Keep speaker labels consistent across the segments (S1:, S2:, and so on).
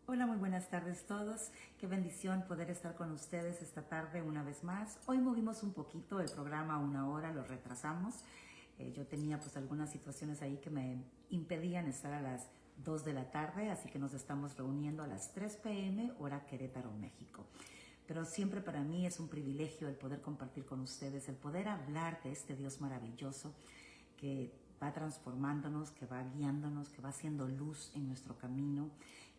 S1: Hola, muy buenas tardes todos. Qué bendición poder estar con ustedes esta tarde una vez más. Hoy movimos un poquito el programa a una hora, lo retrasamos. Yo tenía pues algunas situaciones ahí que me impedían estar a las 2 de la tarde, así que nos estamos reuniendo a las 3 p.m. hora Querétaro, México. Pero siempre para mí es un privilegio el poder compartir con ustedes, el poder hablar de este Dios maravilloso que va transformándonos, que va guiándonos, que va haciendo luz en nuestro camino,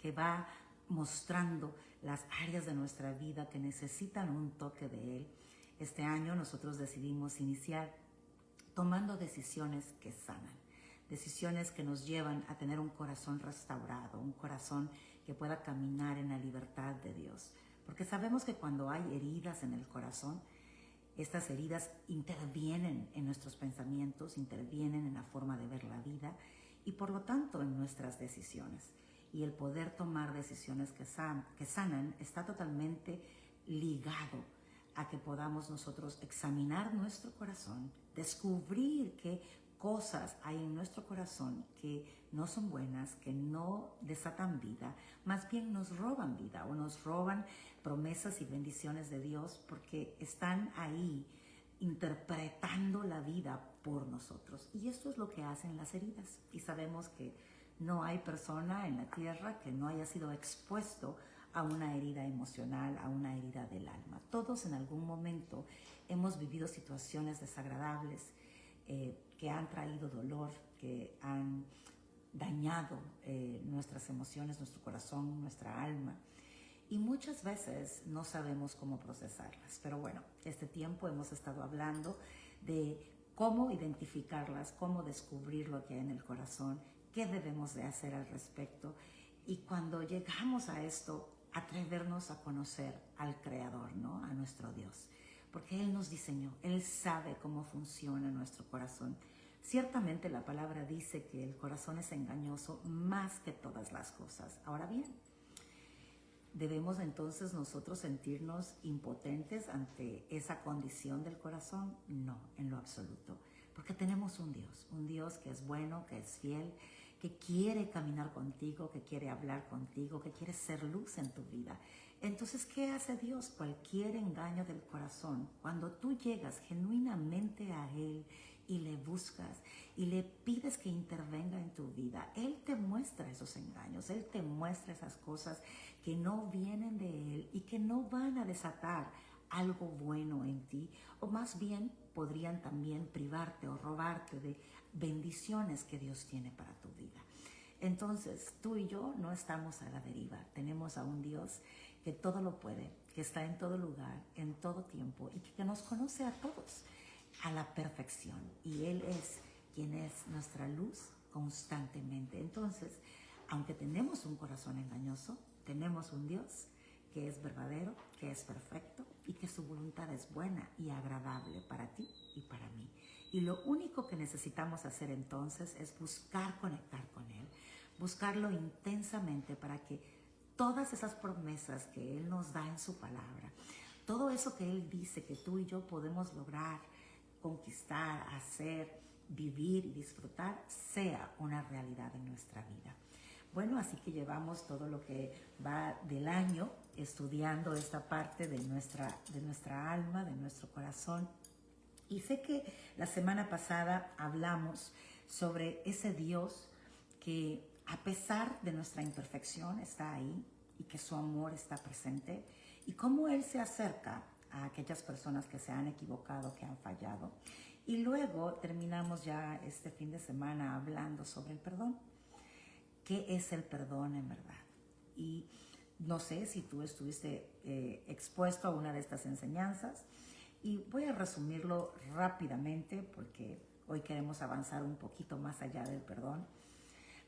S1: que va mostrando las áreas de nuestra vida que necesitan un toque de Él. Este año nosotros decidimos iniciar tomando decisiones que sanan, decisiones que nos llevan a tener un corazón restaurado, un corazón que pueda caminar en la libertad de Dios. Porque sabemos que cuando hay heridas en el corazón, estas heridas intervienen en nuestros pensamientos, intervienen en la forma de ver la vida y por lo tanto en nuestras decisiones. Y el poder tomar decisiones que sanan está totalmente ligado a que podamos nosotros examinar nuestro corazón, descubrir qué cosas hay en nuestro corazón que no son buenas, que no desatan vida, más bien nos roban vida o nos roban promesas y bendiciones de Dios porque están ahí interpretando la vida por nosotros. Y esto es lo que hacen las heridas. Y sabemos que no hay persona en la tierra que no haya sido expuesto a una herida emocional, a una herida del alma. Todos en algún momento hemos vivido situaciones desagradables que han traído dolor, que han dañado nuestras emociones, nuestro corazón, nuestra alma. Y muchas veces no sabemos cómo procesarlas. Pero bueno, este tiempo hemos estado hablando de cómo identificarlas, cómo descubrir lo que hay en el corazón, qué debemos de hacer al respecto. Y cuando llegamos a esto, atrevernos a conocer al Creador, ¿no? A nuestro Dios. Porque Él nos diseñó, Él sabe cómo funciona nuestro corazón. Ciertamente la palabra dice que el corazón es engañoso más que todas las cosas. Ahora bien, ¿debemos entonces nosotros sentirnos impotentes ante esa condición del corazón? No, en lo absoluto. Porque tenemos un Dios que es bueno, que es fiel, que quiere caminar contigo, que quiere hablar contigo, que quiere ser luz en tu vida. Entonces, ¿qué hace Dios? Cualquier engaño del corazón, cuando tú llegas genuinamente a Él y le buscas y le pides que intervenga en tu vida, Él te muestra esos engaños, Él te muestra esas cosas que no vienen de Él y que no van a desatar algo bueno en ti, o más bien podrían también privarte o robarte de bendiciones que Dios tiene para tu vida. Entonces, tú y yo no estamos a la deriva. Tenemos a un Dios que todo lo puede, que está en todo lugar, en todo tiempo y que nos conoce a todos a la perfección. Y Él es quien es nuestra luz constantemente. Entonces, aunque tenemos un corazón engañoso, tenemos un Dios que es verdadero, que es perfecto y que su voluntad es buena y agradable para ti y para mí. Y lo único que necesitamos hacer entonces es buscar conectar con Él, buscarlo intensamente para que todas esas promesas que Él nos da en su palabra, todo eso que Él dice que tú y yo podemos lograr, conquistar, hacer, vivir y disfrutar, sea una realidad en nuestra vida. Bueno, así que llevamos todo lo que va del año estudiando esta parte de nuestra alma, de nuestro corazón. Y sé que la semana pasada hablamos sobre ese Dios que a pesar de nuestra imperfección está ahí y que su amor está presente y cómo Él se acerca a aquellas personas que se han equivocado, que han fallado. Y luego terminamos ya este fin de semana hablando sobre el perdón. ¿Qué es el perdón en verdad? Y no sé si tú estuviste expuesto a una de estas enseñanzas y voy a resumirlo rápidamente porque hoy queremos avanzar un poquito más allá del perdón.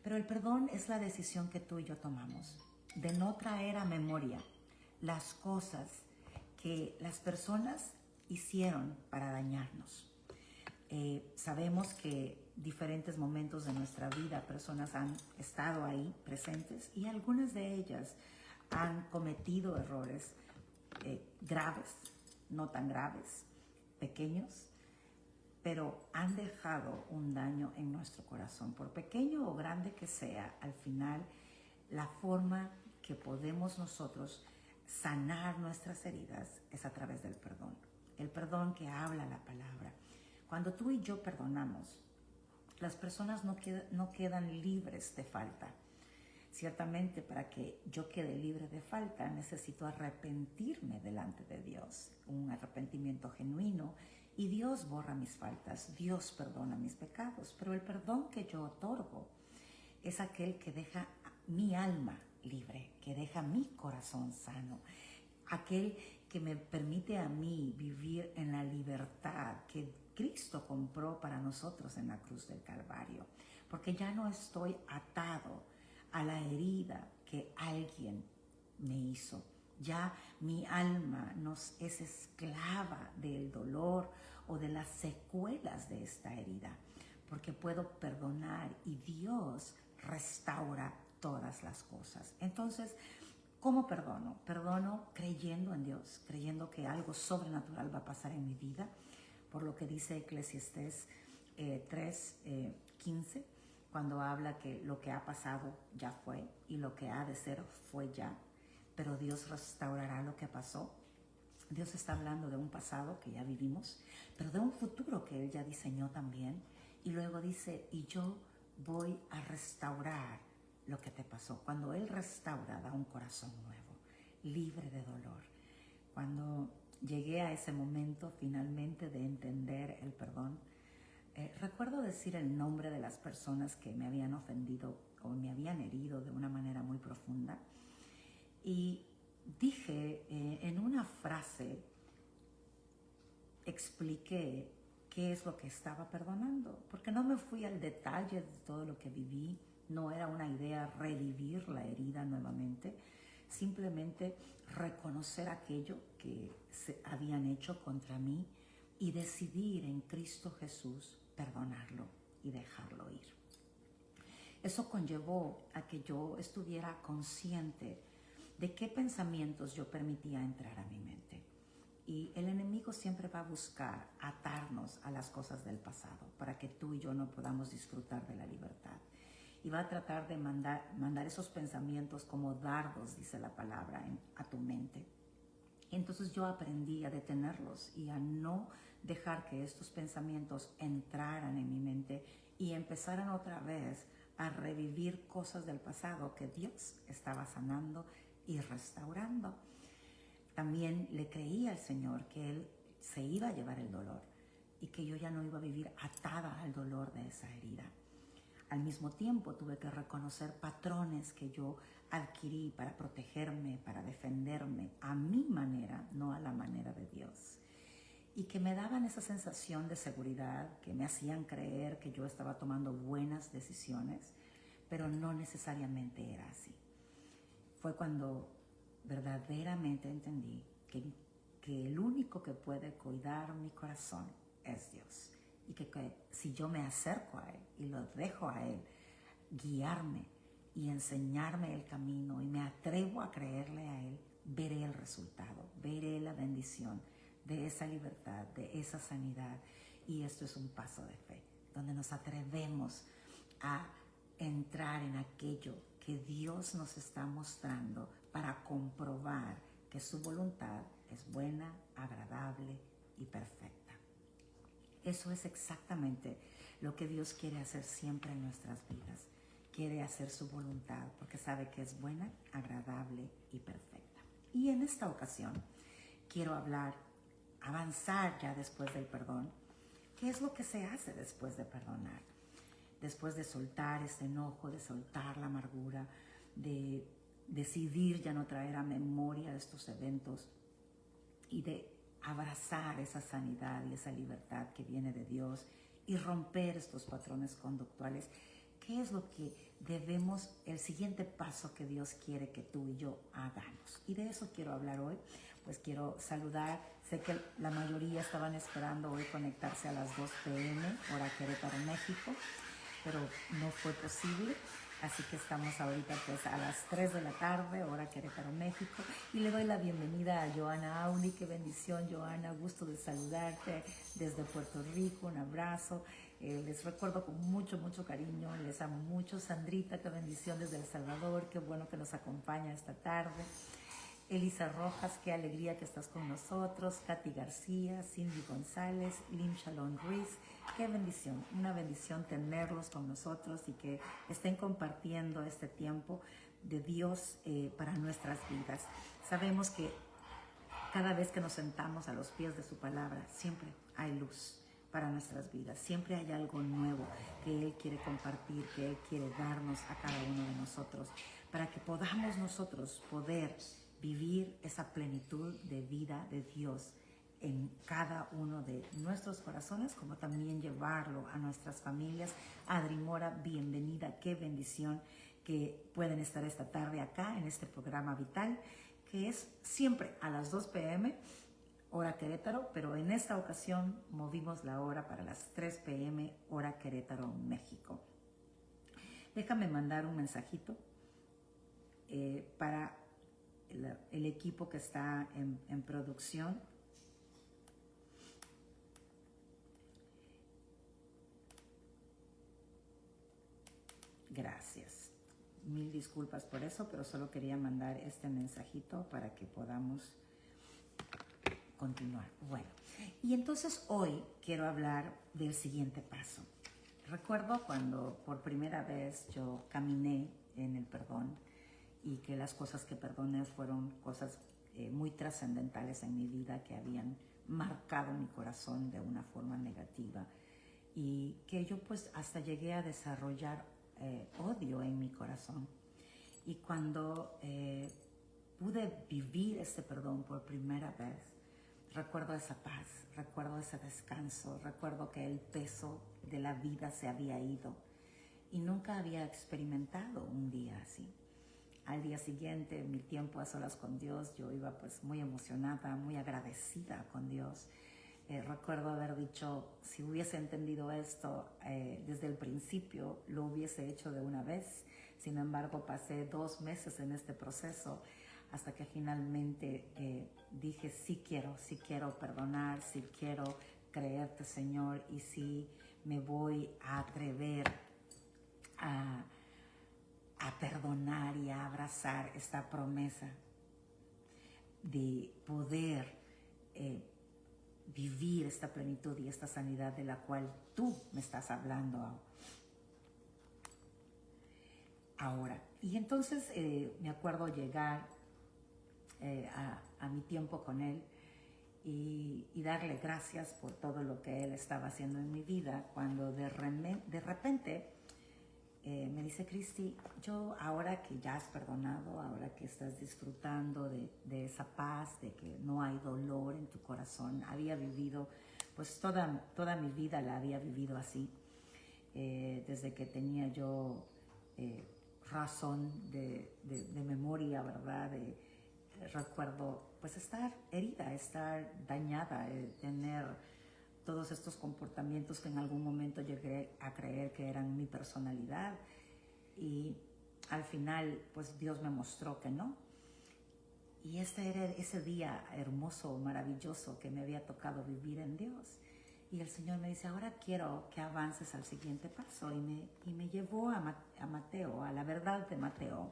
S1: Pero el perdón es la decisión que tú y yo tomamos de no traer a memoria las cosas que las personas hicieron para dañarnos. Sabemos que diferentes momentos de nuestra vida personas han estado ahí presentes y algunas de ellas han cometido errores graves, no tan graves, pequeños, pero han dejado un daño en nuestro corazón. Por pequeño o grande que sea, al final la forma que podemos nosotros sanar nuestras heridas es a través del perdón. El perdón que habla la palabra. Cuando tú y yo perdonamos, las personas no quedan libres de falta. Ciertamente, para que yo quede libre de falta, necesito arrepentirme delante de Dios, un arrepentimiento genuino, y Dios borra mis faltas, Dios perdona mis pecados, pero el perdón que yo otorgo es aquel que deja mi alma libre, que deja mi corazón sano, aquel que me permite a mí vivir en la libertad que Cristo compró para nosotros en la cruz del Calvario, porque ya no estoy atado a la herida que alguien me hizo. Ya mi alma no es esclava del dolor o de las secuelas de esta herida, porque puedo perdonar y Dios restaura todas las cosas. Entonces, ¿cómo perdono? Perdono creyendo en Dios, creyendo que algo sobrenatural va a pasar en mi vida, por lo que dice Eclesiastés 3:15, cuando habla que lo que ha pasado ya fue y lo que ha de ser fue ya, pero Dios restaurará lo que pasó. Dios está hablando de un pasado que ya vivimos, pero de un futuro que Él ya diseñó también. Y luego dice, y yo voy a restaurar lo que te pasó. Cuando Él restaura, da un corazón nuevo, libre de dolor. Cuando llegué a ese momento finalmente de entender el perdón, recuerdo decir el nombre de las personas que me habían ofendido o me habían herido de una manera muy profunda. Y dije, en una frase, expliqué qué es lo que estaba perdonando, porque no me fui al detalle de todo lo que viví, no era una idea revivir la herida nuevamente, simplemente reconocer aquello que se habían hecho contra mí y decidir en Cristo Jesús perdonarlo y dejarlo ir. Eso conllevó a que yo estuviera consciente de qué pensamientos yo permitía entrar a mi mente. Y el enemigo siempre va a buscar atarnos a las cosas del pasado para que tú y yo no podamos disfrutar de la libertad. Y va a tratar de mandar esos pensamientos como dardos, dice la palabra, a tu mente. Y entonces yo aprendí a detenerlos y a no dejar que estos pensamientos entraran en mi mente y empezaran otra vez a revivir cosas del pasado que Dios estaba sanando y restaurando. También le creí al Señor que Él se iba a llevar el dolor y que yo ya no iba a vivir atada al dolor de esa herida. Al mismo tiempo tuve que reconocer patrones que yo adquirí para protegerme, para defenderme, a mi manera, no a la manera de Dios. Y que me daban esa sensación de seguridad, que me hacían creer que yo estaba tomando buenas decisiones, pero no necesariamente era así. Fue cuando verdaderamente entendí que el único que puede cuidar mi corazón es Dios. Y que si yo me acerco a Él y lo dejo a Él guiarme y enseñarme el camino y me atrevo a creerle a Él, veré el resultado, veré la bendición de esa libertad, de esa sanidad. Y esto es un paso de fe, donde nos atrevemos a entrar en aquello que Dios nos está mostrando para comprobar que su voluntad es buena, agradable y perfecta. Eso es exactamente lo que Dios quiere hacer siempre en nuestras vidas. Quiere hacer su voluntad porque sabe que es buena, agradable y perfecta. Y en esta ocasión quiero avanzar ya después del perdón. ¿Qué es lo que se hace después de perdonar? Después de soltar ese enojo, de soltar la amargura, de decidir ya no traer a memoria estos eventos y de abrazar esa sanidad y esa libertad que viene de Dios y romper estos patrones conductuales. ¿Qué es lo que debemos, el siguiente paso que Dios quiere que tú y yo hagamos? Y de eso quiero hablar hoy. Pues quiero saludar, sé que la mayoría estaban esperando hoy conectarse a las 2 p.m. hora Querétaro, México, pero no fue posible. Así que estamos ahorita pues a las 3 de la tarde, hora Querétaro, México. Y le doy la bienvenida a Joana Auli. Qué bendición, Joana. Gusto de saludarte desde Puerto Rico. Un abrazo. Les recuerdo con mucho, mucho cariño, les amo mucho. Sandrita, qué bendición desde El Salvador, qué bueno que nos acompaña esta tarde. Elisa Rojas, qué alegría que estás con nosotros. Katy García, Cindy González, Lim Shalom Ruiz, qué bendición, una bendición tenerlos con nosotros y que estén compartiendo este tiempo de Dios para nuestras vidas. Sabemos que cada vez que nos sentamos a los pies de su palabra, siempre hay luz para nuestras vidas. Siempre hay algo nuevo que Él quiere compartir, que Él quiere darnos a cada uno de nosotros, para que podamos nosotros poder vivir esa plenitud de vida de Dios en cada uno de nuestros corazones, como también llevarlo a nuestras familias. Adri Mora, bienvenida, qué bendición que pueden estar esta tarde acá en este programa vital, que es siempre a las 2 p.m., hora Querétaro, pero en esta ocasión movimos la hora para las 3 p.m., hora Querétaro, México. Déjame mandar un mensajito para el equipo que está en producción. Gracias. Mil disculpas por eso, pero solo quería mandar este mensajito para que podamos continuar. Bueno, y entonces hoy quiero hablar del siguiente paso. Recuerdo cuando por primera vez yo caminé en el perdón y que las cosas que perdoné fueron cosas muy trascendentales en mi vida que habían marcado mi corazón de una forma negativa y que yo pues hasta llegué a desarrollar odio en mi corazón. Y cuando pude vivir este perdón por primera vez, recuerdo esa paz, recuerdo ese descanso, recuerdo que el peso de la vida se había ido y nunca había experimentado un día así. Al día siguiente, mi tiempo a solas con Dios, yo iba pues muy emocionada, muy agradecida con Dios. Recuerdo haber dicho, si hubiese entendido esto desde el principio, lo hubiese hecho de una vez. Sin embargo, pasé 2 meses en este proceso hasta que finalmente dije, sí quiero perdonar, sí quiero creerte, Señor, y sí me voy a atrever a perdonar y a abrazar esta promesa de poder vivir esta plenitud y esta sanidad de la cual tú me estás hablando ahora. Y entonces me acuerdo llegar a mi tiempo con Él y darle gracias por todo lo que Él estaba haciendo en mi vida, cuando de repente me dice, Cristi, yo ahora que ya has perdonado, ahora que estás disfrutando de esa paz, de que no hay dolor en tu corazón, había vivido, pues toda mi vida la había vivido así, desde que tenía yo razón de memoria, ¿verdad? Recuerdo pues estar herida, estar dañada, tener todos estos comportamientos que en algún momento llegué a creer que eran mi personalidad y al final pues Dios me mostró que no. Y este era ese día hermoso, maravilloso que me había tocado vivir en Dios. Y el Señor me dice, ahora quiero que avances al siguiente paso. Y me llevó a Mateo, a la verdad de Mateo,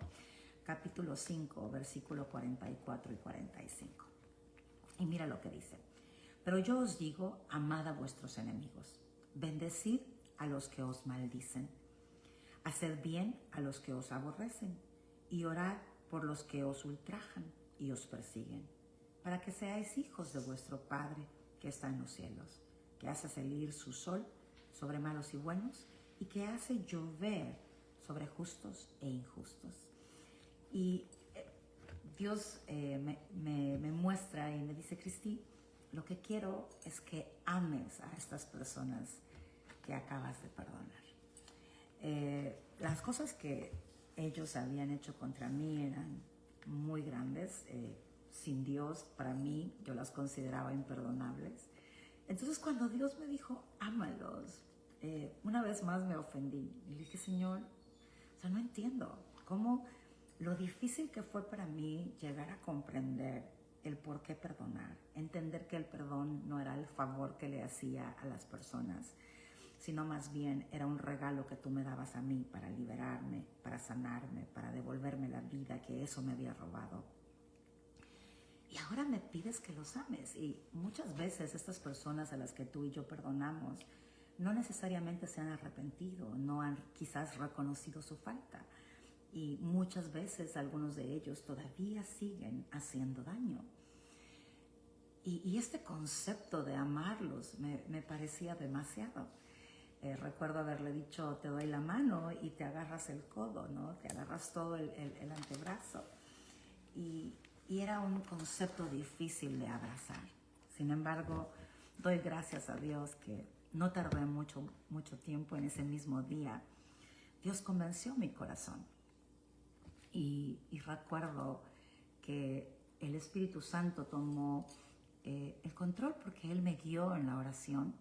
S1: capítulo 5, versículo 44 y 45. Y mira lo que dice. Pero yo os digo, amad a vuestros enemigos, bendecid a los que os maldicen, haced bien a los que os aborrecen y orad por los que os ultrajan y os persiguen, para que seáis hijos de vuestro Padre que está en los cielos, que hace salir su sol sobre malos y buenos y que hace llover sobre justos e injustos. Y Dios me muestra y me dice, Cristi, lo que quiero es que ames a estas personas que acabas de perdonar. Las cosas que ellos habían hecho contra mí eran muy grandes. Sin Dios, para mí, yo las consideraba imperdonables. Entonces, cuando Dios me dijo, ámalos, una vez más me ofendí. Y le dije, Señor, o sea, no entiendo cómo lo difícil que fue para mí llegar a comprender el por qué perdonar, entender que el perdón no era el favor que le hacía a las personas, sino más bien era un regalo que tú me dabas a mí para liberarme, para sanarme, para devolverme la vida que eso me había robado. Y ahora me pides que los ames. Y muchas veces estas personas a las que tú y yo perdonamos no necesariamente se han arrepentido, no han quizás reconocido su falta. Y muchas veces algunos de ellos todavía siguen haciendo daño. Y este concepto de amarlos me parecía demasiado. Recuerdo haberle dicho, te doy la mano y te agarras el codo, ¿no? Te agarras todo el antebrazo. Y era un concepto difícil de abrazar. Sin embargo, doy gracias a Dios que no tardé mucho tiempo. En ese mismo día, Dios convenció mi corazón. Y recuerdo que el Espíritu Santo tomó el control porque Él me guió en la oración.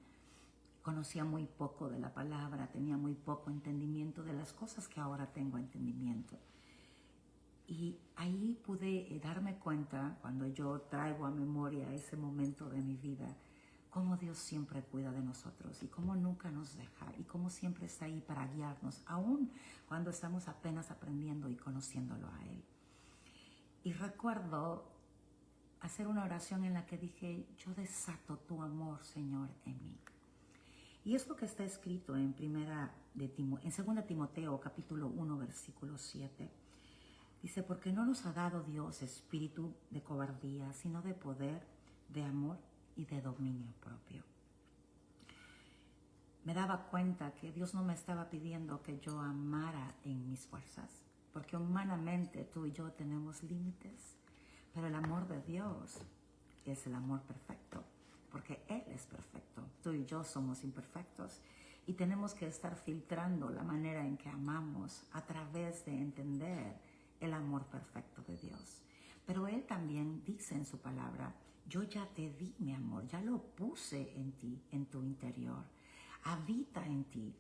S1: Conocía muy poco de la palabra, tenía muy poco entendimiento de las cosas que ahora tengo entendimiento. Y ahí pude darme cuenta, cuando yo traigo a memoria ese momento de mi vida, cómo Dios siempre cuida de nosotros y cómo nunca nos deja y cómo siempre está ahí para guiarnos, aun cuando estamos apenas aprendiendo y conociéndolo a Él. Y recuerdo hacer una oración en la que dije, yo desato tu amor, Señor, en mí. Y es lo que está escrito en 2 Timoteo capítulo 1, versículo 7. Dice, porque no nos ha dado Dios espíritu de cobardía, sino de poder, de amor y de dominio propio. Me daba cuenta que Dios no me estaba pidiendo que yo amara en mis fuerzas, porque humanamente tú y yo tenemos límites, pero el amor de Dios es el amor perfecto, porque Él es perfecto. Tú y yo somos imperfectos y tenemos que estar filtrando la manera en que amamos a través de entender el amor perfecto de Dios. Pero Él también dice en su palabra, yo ya te di mi amor, ya lo puse en ti, en tu interior. Habita en ti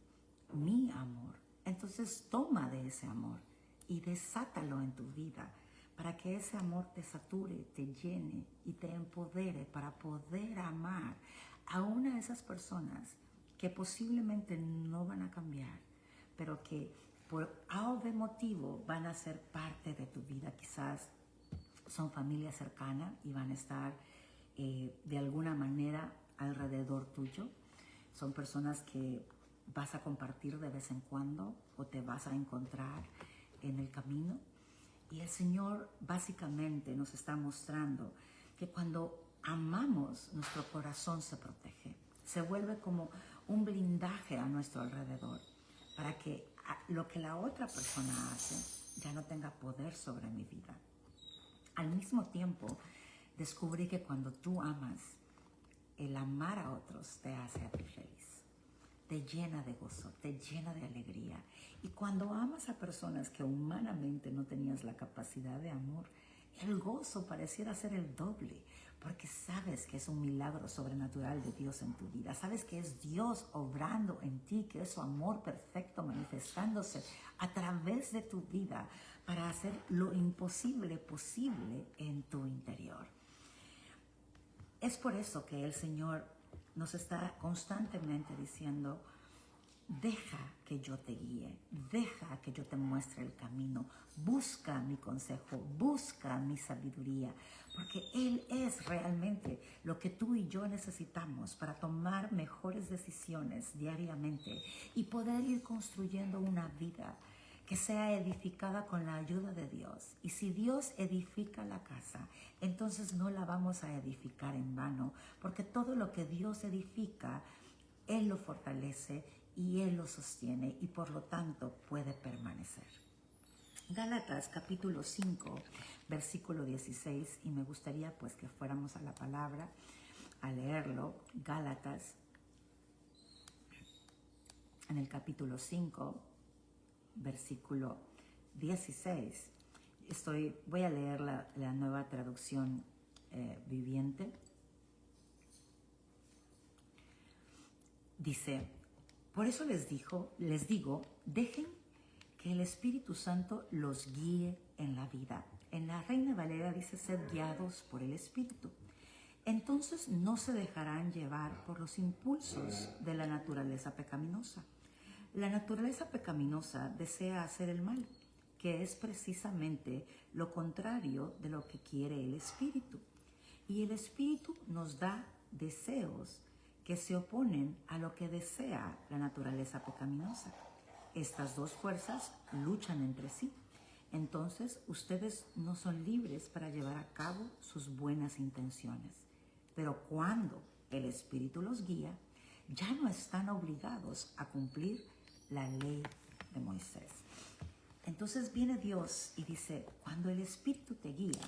S1: mi amor. Entonces toma de ese amor y desátalo en tu vida para que ese amor te sature, te llene y te empodere para poder amar a una de esas personas que posiblemente no van a cambiar, pero que por algo de motivo van a ser parte de tu vida. Quizás son familia cercana y van a estar de alguna manera alrededor tuyo. Son personas que vas a compartir de vez en cuando o te vas a encontrar en el camino. Y el Señor básicamente nos está mostrando que cuando amamos, nuestro corazón se protege. Se vuelve como un blindaje a nuestro alrededor para que lo que la otra persona hace ya no tenga poder sobre mi vida. Al mismo tiempo, descubrí que cuando tú amas, el amar a otros te hace a ti feliz, te llena de gozo, te llena de alegría. Y cuando amas a personas que humanamente no tenías la capacidad de amor, el gozo pareciera ser el doble, porque sabes que es un milagro sobrenatural de Dios en tu vida. Sabes que es Dios obrando en ti, que es su amor perfecto manifestándose a través de tu vida para hacer lo imposible posible en tu interior. Es por eso que el Señor nos está constantemente diciendo, deja que yo te guíe, deja que yo te muestre el camino, busca mi consejo, busca mi sabiduría, porque Él es realmente lo que tú y yo necesitamos para tomar mejores decisiones diariamente y poder ir construyendo una vida que sea edificada con la ayuda de Dios. Y si Dios edifica la casa, entonces no la vamos a edificar en vano, porque todo lo que Dios edifica, Él lo fortalece y Él lo sostiene y por lo tanto puede permanecer. Gálatas capítulo 5, versículo 16, y me gustaría pues que fuéramos a la palabra a leerlo. Gálatas en el capítulo 5, versículo 16. Voy a leer la nueva traducción viviente. Dice, por eso les digo, dejen que el Espíritu Santo los guíe en la vida. En la Reina Valera dice, sed guiados por el Espíritu. entonces no se dejarán llevar por los impulsos de la naturaleza pecaminosa. La naturaleza pecaminosa desea hacer el mal, que es precisamente lo contrario de lo que quiere el Espíritu. Y el Espíritu nos da deseos que se oponen a lo que desea la naturaleza pecaminosa. Estas dos fuerzas luchan entre sí. Entonces, ustedes no son libres para llevar a cabo sus buenas intenciones. Pero cuando el Espíritu los guía, ya no están obligados a cumplir la ley de Moisés. Entonces viene Dios y dice, cuando el Espíritu te guía,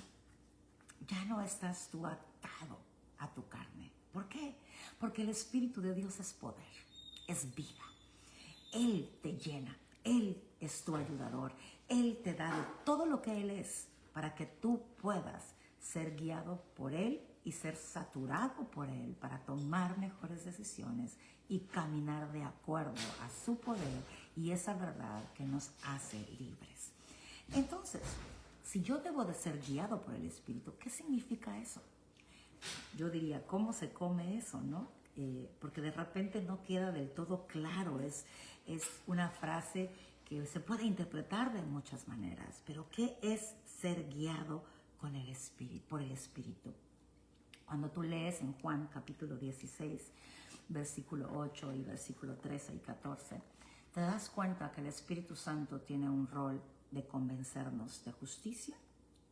S1: ya no estás tú atado a tu carne. ¿Por qué? Porque el Espíritu de Dios es poder, es vida. Él te llena, Él es tu ayudador, Él te da de todo lo que Él es para que tú puedas ser guiado por Él y ser saturado por Él para tomar mejores decisiones y caminar de acuerdo a su poder y esa verdad que nos hace libres. Entonces, si yo debo de ser guiado por el Espíritu, ¿qué significa eso? Yo diría, ¿cómo se come eso, no? Porque de repente no queda del todo claro, es una frase que se puede interpretar de muchas maneras, pero ¿qué es ser guiado con el Espíritu, por el Espíritu? Cuando tú lees en Juan capítulo 16, versículo 8 y versículo 13 y 14, te das cuenta que el Espíritu Santo tiene un rol de convencernos de justicia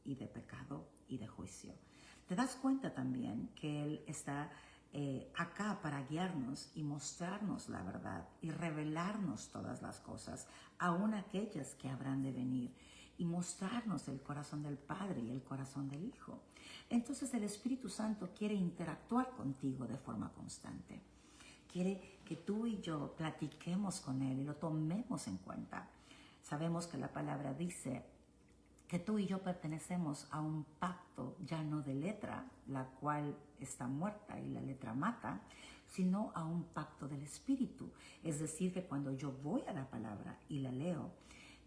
S1: y de pecado y de juicio. Te das cuenta también que Él está acá para guiarnos y mostrarnos la verdad y revelarnos todas las cosas, aun aquellas que habrán de venir, y mostrarnos el corazón del Padre y el corazón del Hijo. Entonces el Espíritu Santo quiere interactuar contigo de forma constante. Quiere que tú y yo platiquemos con Él y lo tomemos en cuenta. Sabemos que la palabra dice que tú y yo pertenecemos a un pacto ya no de letra, la cual está muerta y la letra mata, sino a un pacto del Espíritu. Es decir, que cuando yo voy a la palabra y la leo,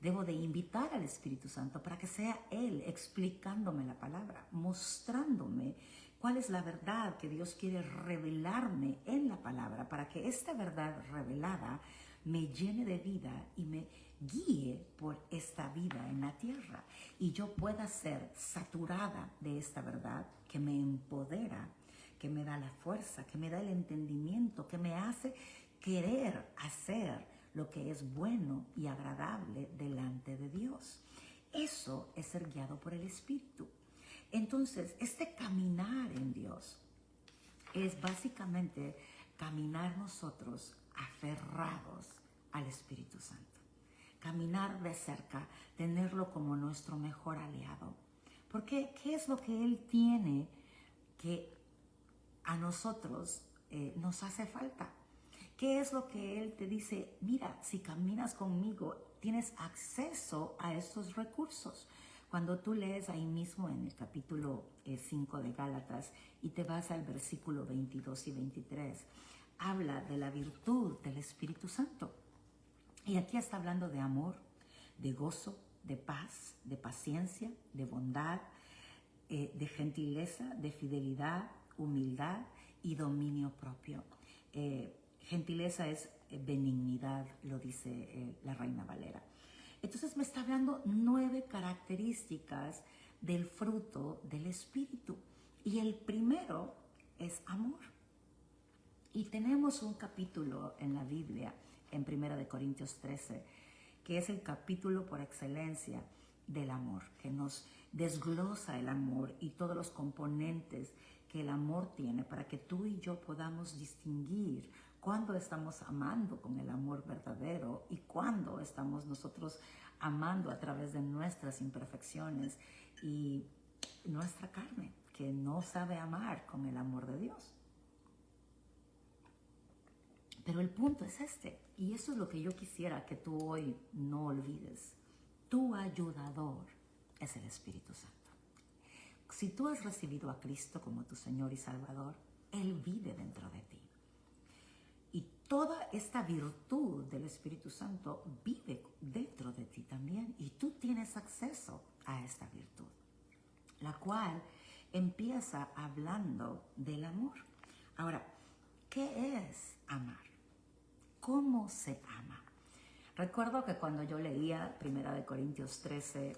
S1: debo de invitar al Espíritu Santo para que sea Él explicándome la palabra, mostrándome cuál es la verdad que Dios quiere revelarme en la palabra, para que esta verdad revelada me llene de vida y me guíe por esta vida en la tierra y yo pueda ser saturada de esta verdad que me empodera, que me da la fuerza, que me da el entendimiento, que me hace querer hacer lo que es bueno y agradable delante de Dios. Eso es ser guiado por el Espíritu. Entonces, este caminar en Dios es básicamente caminar nosotros aferrados al Espíritu Santo. Caminar de cerca, tenerlo como nuestro mejor aliado. Porque, ¿qué es lo que Él tiene que a nosotros nos hace falta? ¿Qué es lo que Él te dice? Mira, si caminas conmigo, tienes acceso a estos recursos. Cuando tú lees ahí mismo en el capítulo 5 de Gálatas y te vas al versículo 22 y 23, habla de la virtud del Espíritu Santo. Y aquí está hablando de amor, de gozo, de paz, de paciencia, de bondad, de gentileza, de fidelidad, humildad y dominio propio. Gentileza es benignidad, lo dice la Reina Valera. Entonces me está hablando 9 características del fruto del Espíritu. Y el primero es amor. Y tenemos un capítulo en la Biblia, en 1 Corintios 13, que es el capítulo por excelencia del amor, que nos desglosa el amor y todos los componentes que el amor tiene para que tú y yo podamos distinguir cuándo estamos amando con el amor verdadero y cuándo estamos nosotros amando a través de nuestras imperfecciones y nuestra carne, que no sabe amar con el amor de Dios. Pero el punto es este, y eso es lo que yo quisiera que tú hoy no olvides. Tu ayudador es el Espíritu Santo. Si tú has recibido a Cristo como tu Señor y Salvador, Él vive dentro de ti. Y toda esta virtud del Espíritu Santo vive dentro de ti también. Y tú tienes acceso a esta virtud, la cual empieza hablando del amor. Ahora, ¿qué es amar? ¿Cómo se ama? Recuerdo que cuando yo leía 1 Corintios 13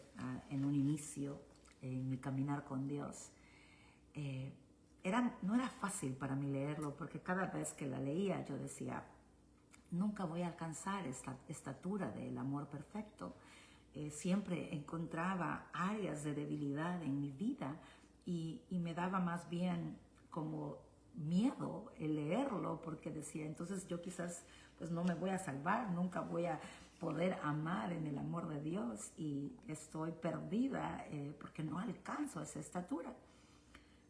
S1: en un inicio, en mi caminar con Dios, no era fácil para mí leerlo, porque cada vez que la leía yo decía, nunca voy a alcanzar esta estatura del amor perfecto. Siempre encontraba áreas de debilidad en mi vida y me daba más bien como miedo el leerlo, porque decía, entonces yo quizás pues no me voy a salvar, nunca voy a poder amar en el amor de Dios y estoy perdida porque no alcanzo esa estatura.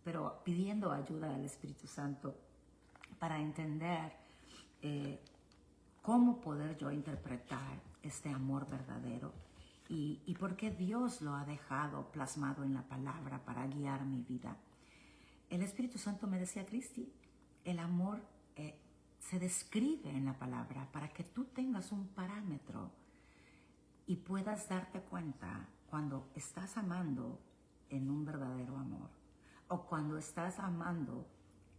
S1: Pero pidiendo ayuda al Espíritu Santo para entender cómo poder yo interpretar este amor verdadero y por qué Dios lo ha dejado plasmado en la palabra para guiar mi vida. El Espíritu Santo me decía, Cristi, el amor se describe en la palabra para que tú tengas un parámetro y puedas darte cuenta cuando estás amando en un verdadero amor o cuando estás amando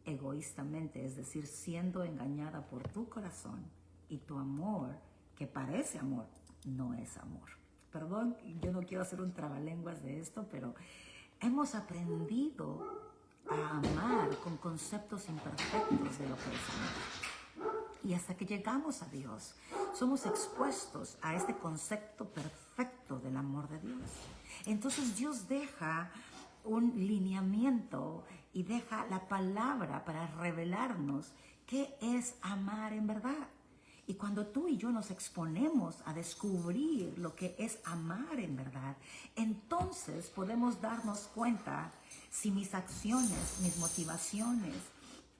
S1: egoístamente, es decir, siendo engañada por tu corazón y tu amor, que parece amor, no es amor. Perdón, yo no quiero hacer un trabalenguas de esto, pero hemos aprendido a amar con conceptos imperfectos de lo que es amor. Y hasta que llegamos a Dios, somos expuestos a este concepto perfecto del amor de Dios. Entonces Dios deja un lineamiento y deja la palabra para revelarnos qué es amar en verdad. Y cuando tú y yo nos exponemos a descubrir lo que es amar en verdad, entonces podemos darnos cuenta si mis acciones, mis motivaciones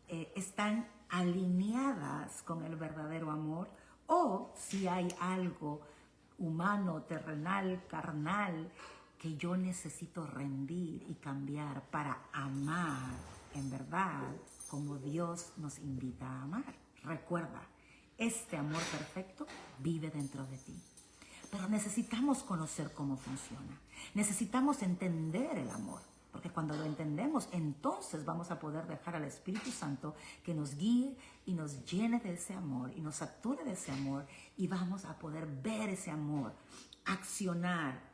S1: están alineadas con el verdadero amor o si hay algo humano, terrenal, carnal, que yo necesito rendir y cambiar para amar en verdad como Dios nos invita a amar. Recuerda, este amor perfecto vive dentro de ti. Pero necesitamos conocer cómo funciona. Necesitamos entender el amor. Porque cuando lo entendemos, entonces vamos a poder dejar al Espíritu Santo que nos guíe y nos llene de ese amor y nos sature de ese amor y vamos a poder ver ese amor accionar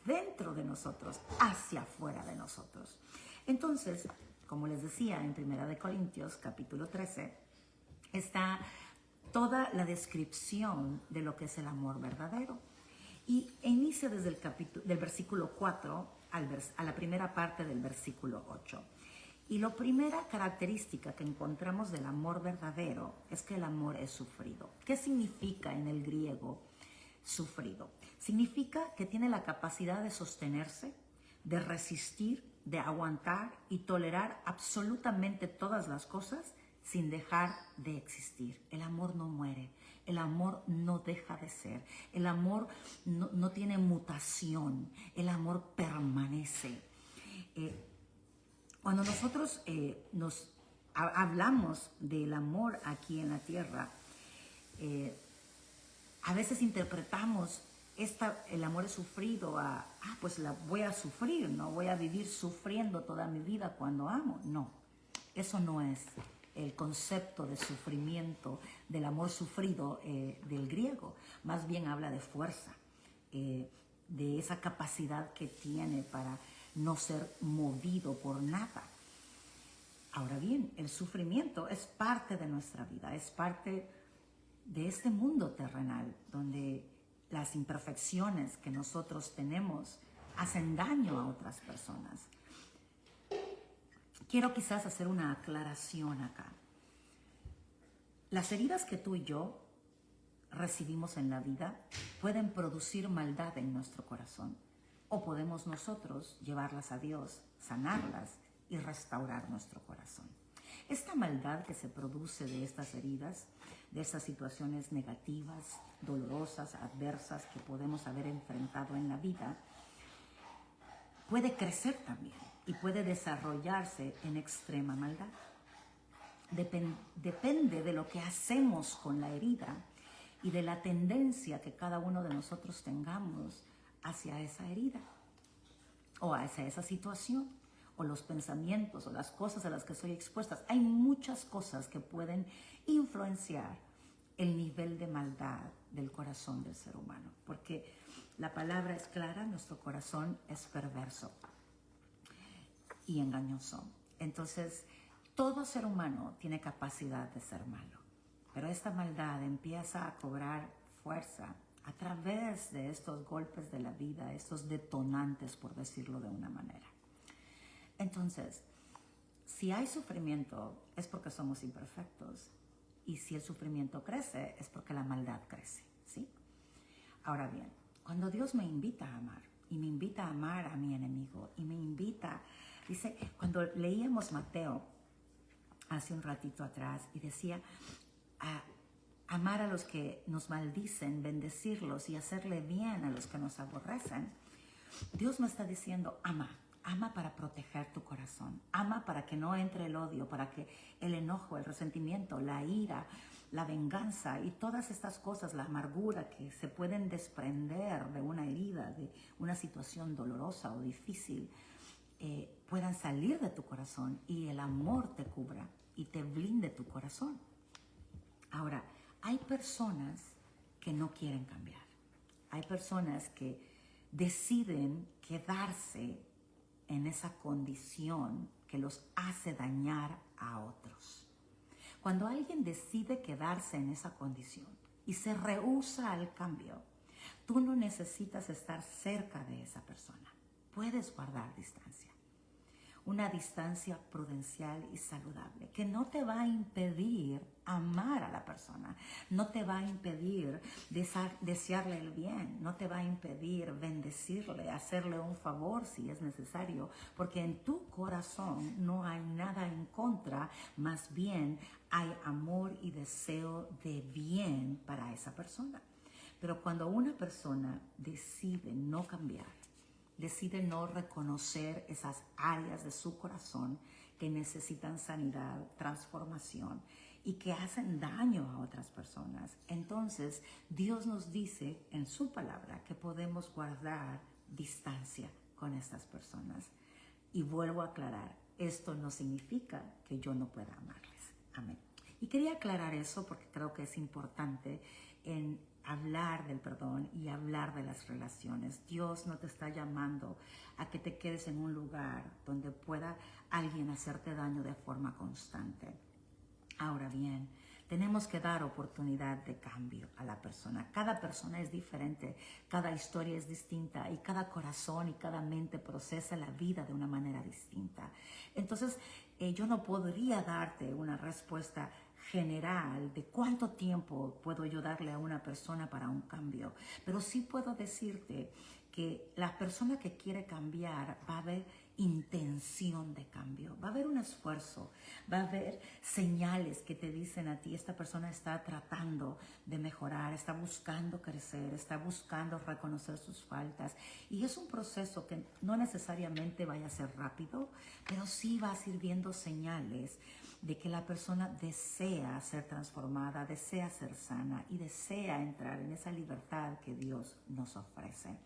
S1: dentro de nosotros, hacia afuera de nosotros. Entonces, como les decía en 1 Corintios capítulo 13, está toda la descripción de lo que es el amor verdadero. Y inicia desde del versículo 4 a la primera parte del versículo 8. Y la primera característica que encontramos del amor verdadero es que el amor es sufrido. ¿Qué significa en el griego sufrido? Significa que tiene la capacidad de sostenerse, de resistir, de aguantar y tolerar absolutamente todas las cosas sin dejar de existir. El amor no muere, el amor no deja de ser, el amor no tiene mutación, el amor permanece. Cuando nosotros hablamos del amor aquí en la tierra, a veces interpretamos el amor es sufrido pues la voy a sufrir, no voy a vivir sufriendo toda mi vida cuando amo. No, eso no es el concepto de sufrimiento, del amor sufrido del griego. Más bien habla de fuerza, de esa capacidad que tiene para no ser movido por nada. Ahora bien, el sufrimiento es parte de nuestra vida, es parte de este mundo terrenal, donde las imperfecciones que nosotros tenemos hacen daño a otras personas. Quiero quizás hacer una aclaración acá. Las heridas que tú y yo recibimos en la vida pueden producir maldad en nuestro corazón o podemos nosotros llevarlas a Dios, sanarlas y restaurar nuestro corazón. Esta maldad que se produce de estas heridas, de estas situaciones negativas, dolorosas, adversas que podemos haber enfrentado en la vida, puede crecer también y puede desarrollarse en extrema maldad. Depende de lo que hacemos con la herida y de la tendencia que cada uno de nosotros tengamos hacia esa herida o hacia esa situación o los pensamientos o las cosas a las que soy expuesta. Hay muchas cosas que pueden influenciar el nivel de maldad del corazón del ser humano, porque la palabra es clara, nuestro corazón es perverso y engañoso. Entonces, todo ser humano tiene capacidad de ser malo, pero esta maldad empieza a cobrar fuerza a través de estos golpes de la vida, estos detonantes, por decirlo de una manera. Entonces, si hay sufrimiento es porque somos imperfectos, y si el sufrimiento crece es porque la maldad crece, ¿sí? Ahora bien, cuando Dios me invita a amar, y me invita a amar a mi enemigo, y me invita, dice, cuando leíamos Mateo hace un ratito atrás, y decía, amar a los que nos maldicen, bendecirlos y hacerle bien a los que nos aborrecen, Dios me está diciendo, ama. Ama para proteger tu corazón. Ama para que no entre el odio, para que el enojo, el resentimiento, la ira, la venganza y todas estas cosas, la amargura que se pueden desprender de una herida, de una situación dolorosa o difícil, puedan salir de tu corazón y el amor te cubra y te blinde tu corazón. Ahora, hay personas que no quieren cambiar. Hay personas que deciden quedarse en esa condición que los hace dañar a otros. Cuando alguien decide quedarse en esa condición y se rehúsa al cambio, tú no necesitas estar cerca de esa persona. Puedes guardar distancia. Una distancia prudencial y saludable que no te va a impedir amar a la persona, no te va a impedir desearle el bien, no te va a impedir bendecirle, hacerle un favor si es necesario, porque en tu corazón no hay nada en contra, más bien hay amor y deseo de bien para esa persona. Pero cuando una persona decide no cambiar, decide no reconocer esas áreas de su corazón que necesitan sanidad, transformación y que hacen daño a otras personas, entonces Dios nos dice en su palabra que podemos guardar distancia con estas personas. Y vuelvo a aclarar, esto no significa que yo no pueda amarles. Amén. Y quería aclarar eso porque creo que es importante en hablar del perdón y hablar de las relaciones. Dios no te está llamando a que te quedes en un lugar donde pueda alguien hacerte daño de forma constante. Ahora bien, tenemos que dar oportunidad de cambio a la persona. Cada persona es diferente, cada historia es distinta y cada corazón y cada mente procesa la vida de una manera distinta. Entonces, yo no podría darte una respuesta general de cuánto tiempo puedo yo darle a una persona para un cambio, pero sí puedo decirte que la persona que quiere cambiar va a haber intención de cambio, va a haber un esfuerzo, va a haber señales que te dicen a ti, esta persona está tratando de mejorar, está buscando crecer, está buscando reconocer sus faltas, y es un proceso que no necesariamente vaya a ser rápido, pero sí vas a ir viendo señales de que la persona desea ser transformada, desea ser sana y desea entrar en esa libertad que Dios nos ofrece.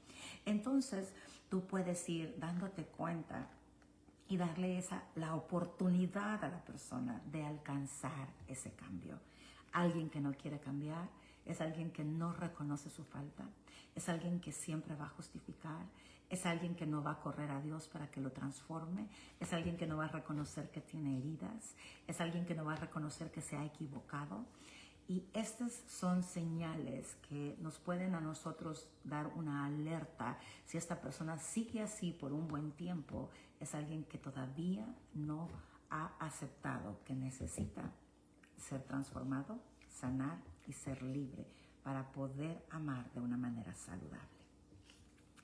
S1: Entonces, tú puedes ir dándote cuenta y darle la oportunidad a la persona de alcanzar ese cambio. Alguien que no quiere cambiar es alguien que no reconoce su falta, es alguien que siempre va a justificar, es alguien que no va a correr a Dios para que lo transforme, es alguien que no va a reconocer que tiene heridas, es alguien que no va a reconocer que se ha equivocado. Y estas son señales que nos pueden a nosotros dar una alerta. Si esta persona sigue así por un buen tiempo, es alguien que todavía no ha aceptado que necesita ser transformado, sanar y ser libre para poder amar de una manera saludable.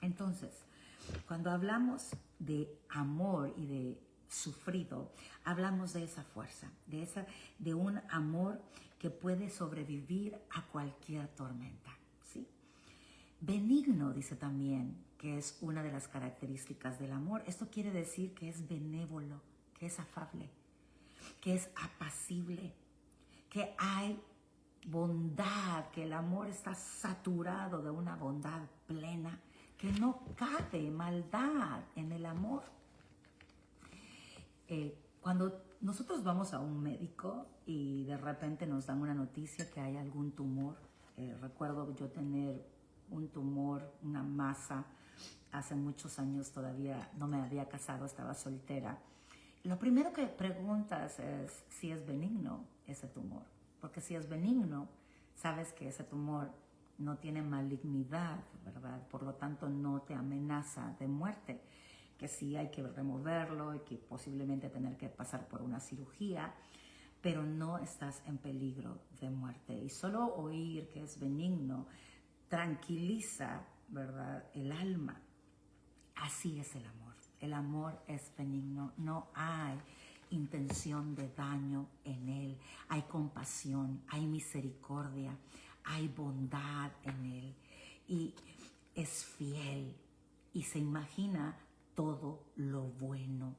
S1: Entonces, cuando hablamos de amor y de sufrido, hablamos de esa fuerza, de un amor que puede sobrevivir a cualquier tormenta, ¿sí? Benigno, dice también, que es una de las características del amor. Esto quiere decir que es benévolo, que es afable, que es apacible, que hay bondad, que el amor está saturado de una bondad plena, que no cabe maldad en el amor. Cuando nosotros vamos a un médico y de repente nos dan una noticia que hay algún tumor, recuerdo yo tener un tumor, una masa, hace muchos años, todavía no me había casado, estaba soltera. Lo primero que preguntas es si es benigno ese tumor, porque si es benigno, sabes que ese tumor no tiene malignidad, ¿verdad? Por lo tanto, no te amenaza de muerte, que sí hay que removerlo y que posiblemente tener que pasar por una cirugía, pero no estás en peligro de muerte. Y solo oír que es benigno tranquiliza, ¿verdad?, el alma. Así es el amor. El amor es benigno. No hay intención de daño en él. Hay compasión, hay misericordia, hay bondad en él. Y es fiel y se imagina todo lo bueno.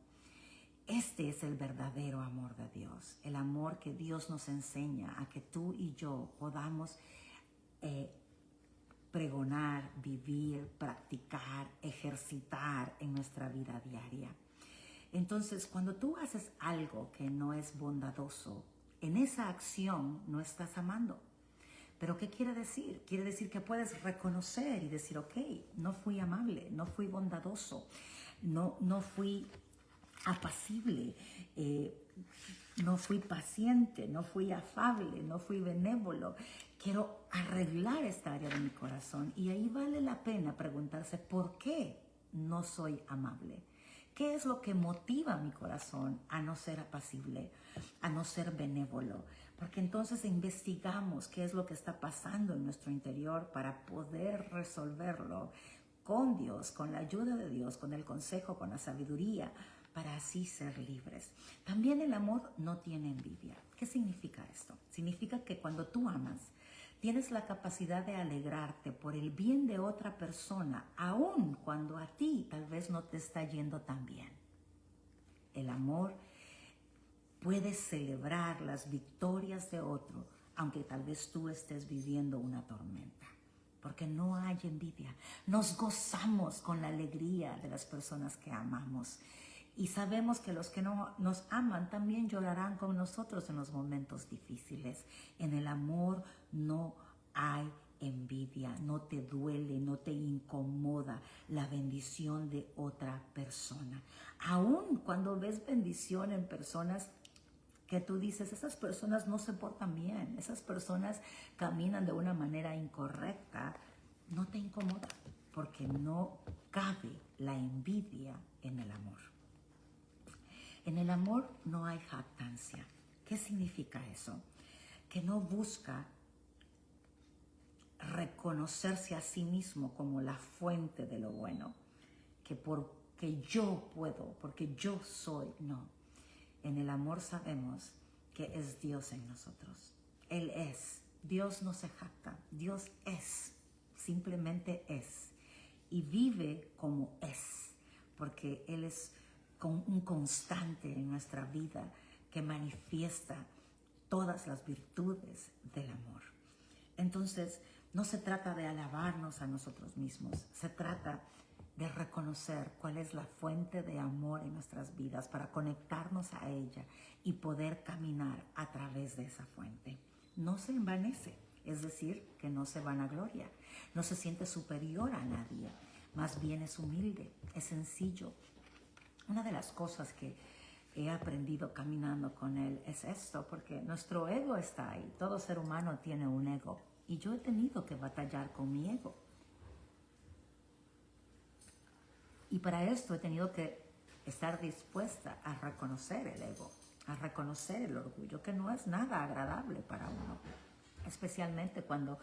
S1: Este es el verdadero amor de Dios. El amor que Dios nos enseña a que tú y yo podamos pregonar, vivir, practicar, ejercitar en nuestra vida diaria. Entonces, cuando tú haces algo que no es bondadoso, en esa acción no estás amando. ¿Pero qué quiere decir? Quiere decir que puedes reconocer y decir, ok, no fui amable, no fui bondadoso, no fui apacible, no fui paciente, no fui afable, no fui benévolo. Quiero arreglar esta área de mi corazón y ahí vale la pena preguntarse por qué no soy amable. ¿Qué es lo que motiva mi corazón a no ser apacible, a no ser benévolo? Porque entonces investigamos qué es lo que está pasando en nuestro interior para poder resolverlo con Dios, con la ayuda de Dios, con el consejo, con la sabiduría, para así ser libres. También el amor no tiene envidia. ¿Qué significa esto? Significa que cuando tú amas, tienes la capacidad de alegrarte por el bien de otra persona, aun cuando a ti tal vez no te está yendo tan bien. El amor puede celebrar las victorias de otro, aunque tal vez tú estés viviendo una tormenta. Porque no hay envidia. Nos gozamos con la alegría de las personas que amamos. Y sabemos que los que no nos aman también llorarán con nosotros en los momentos difíciles. En el amor no hay envidia, no te duele, no te incomoda la bendición de otra persona. Aún cuando ves bendición en personas que tú dices, esas personas no se portan bien, esas personas caminan de una manera incorrecta, no te incomoda, porque no cabe la envidia en el amor. En el amor no hay jactancia. ¿Qué significa eso? Que no busca reconocerse a sí mismo como la fuente de lo bueno, que porque yo puedo, porque yo soy, no. En el amor sabemos que es Dios en nosotros. Él es. Dios no se jacta. Dios es. Simplemente es. Y vive como es. Porque Él es un constante en nuestra vida que manifiesta todas las virtudes del amor. Entonces, no se trata de alabarnos a nosotros mismos. Se trata de reconocer cuál es la fuente de amor en nuestras vidas para conectarnos a ella y poder caminar a través de esa fuente. No se envanece, es decir, que no se vanagloria, no se siente superior a nadie, más bien es humilde, es sencillo. Una de las cosas que he aprendido caminando con él es esto, porque nuestro ego está ahí, todo ser humano tiene un ego y yo he tenido que batallar con mi ego. Y para esto he tenido que estar dispuesta a reconocer el ego, a reconocer el orgullo, que no es nada agradable para uno, especialmente cuando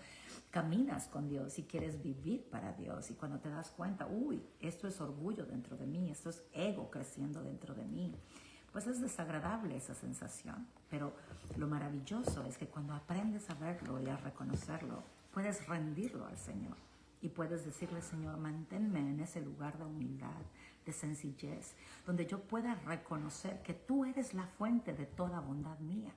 S1: caminas con Dios y quieres vivir para Dios y cuando te das cuenta, uy, esto es orgullo dentro de mí, esto es ego creciendo dentro de mí. Pues es desagradable esa sensación, pero lo maravilloso es que cuando aprendes a verlo y a reconocerlo, puedes rendirlo al Señor. Y puedes decirle, Señor, manténme en ese lugar de humildad, de sencillez, donde yo pueda reconocer que tú eres la fuente de toda bondad mía,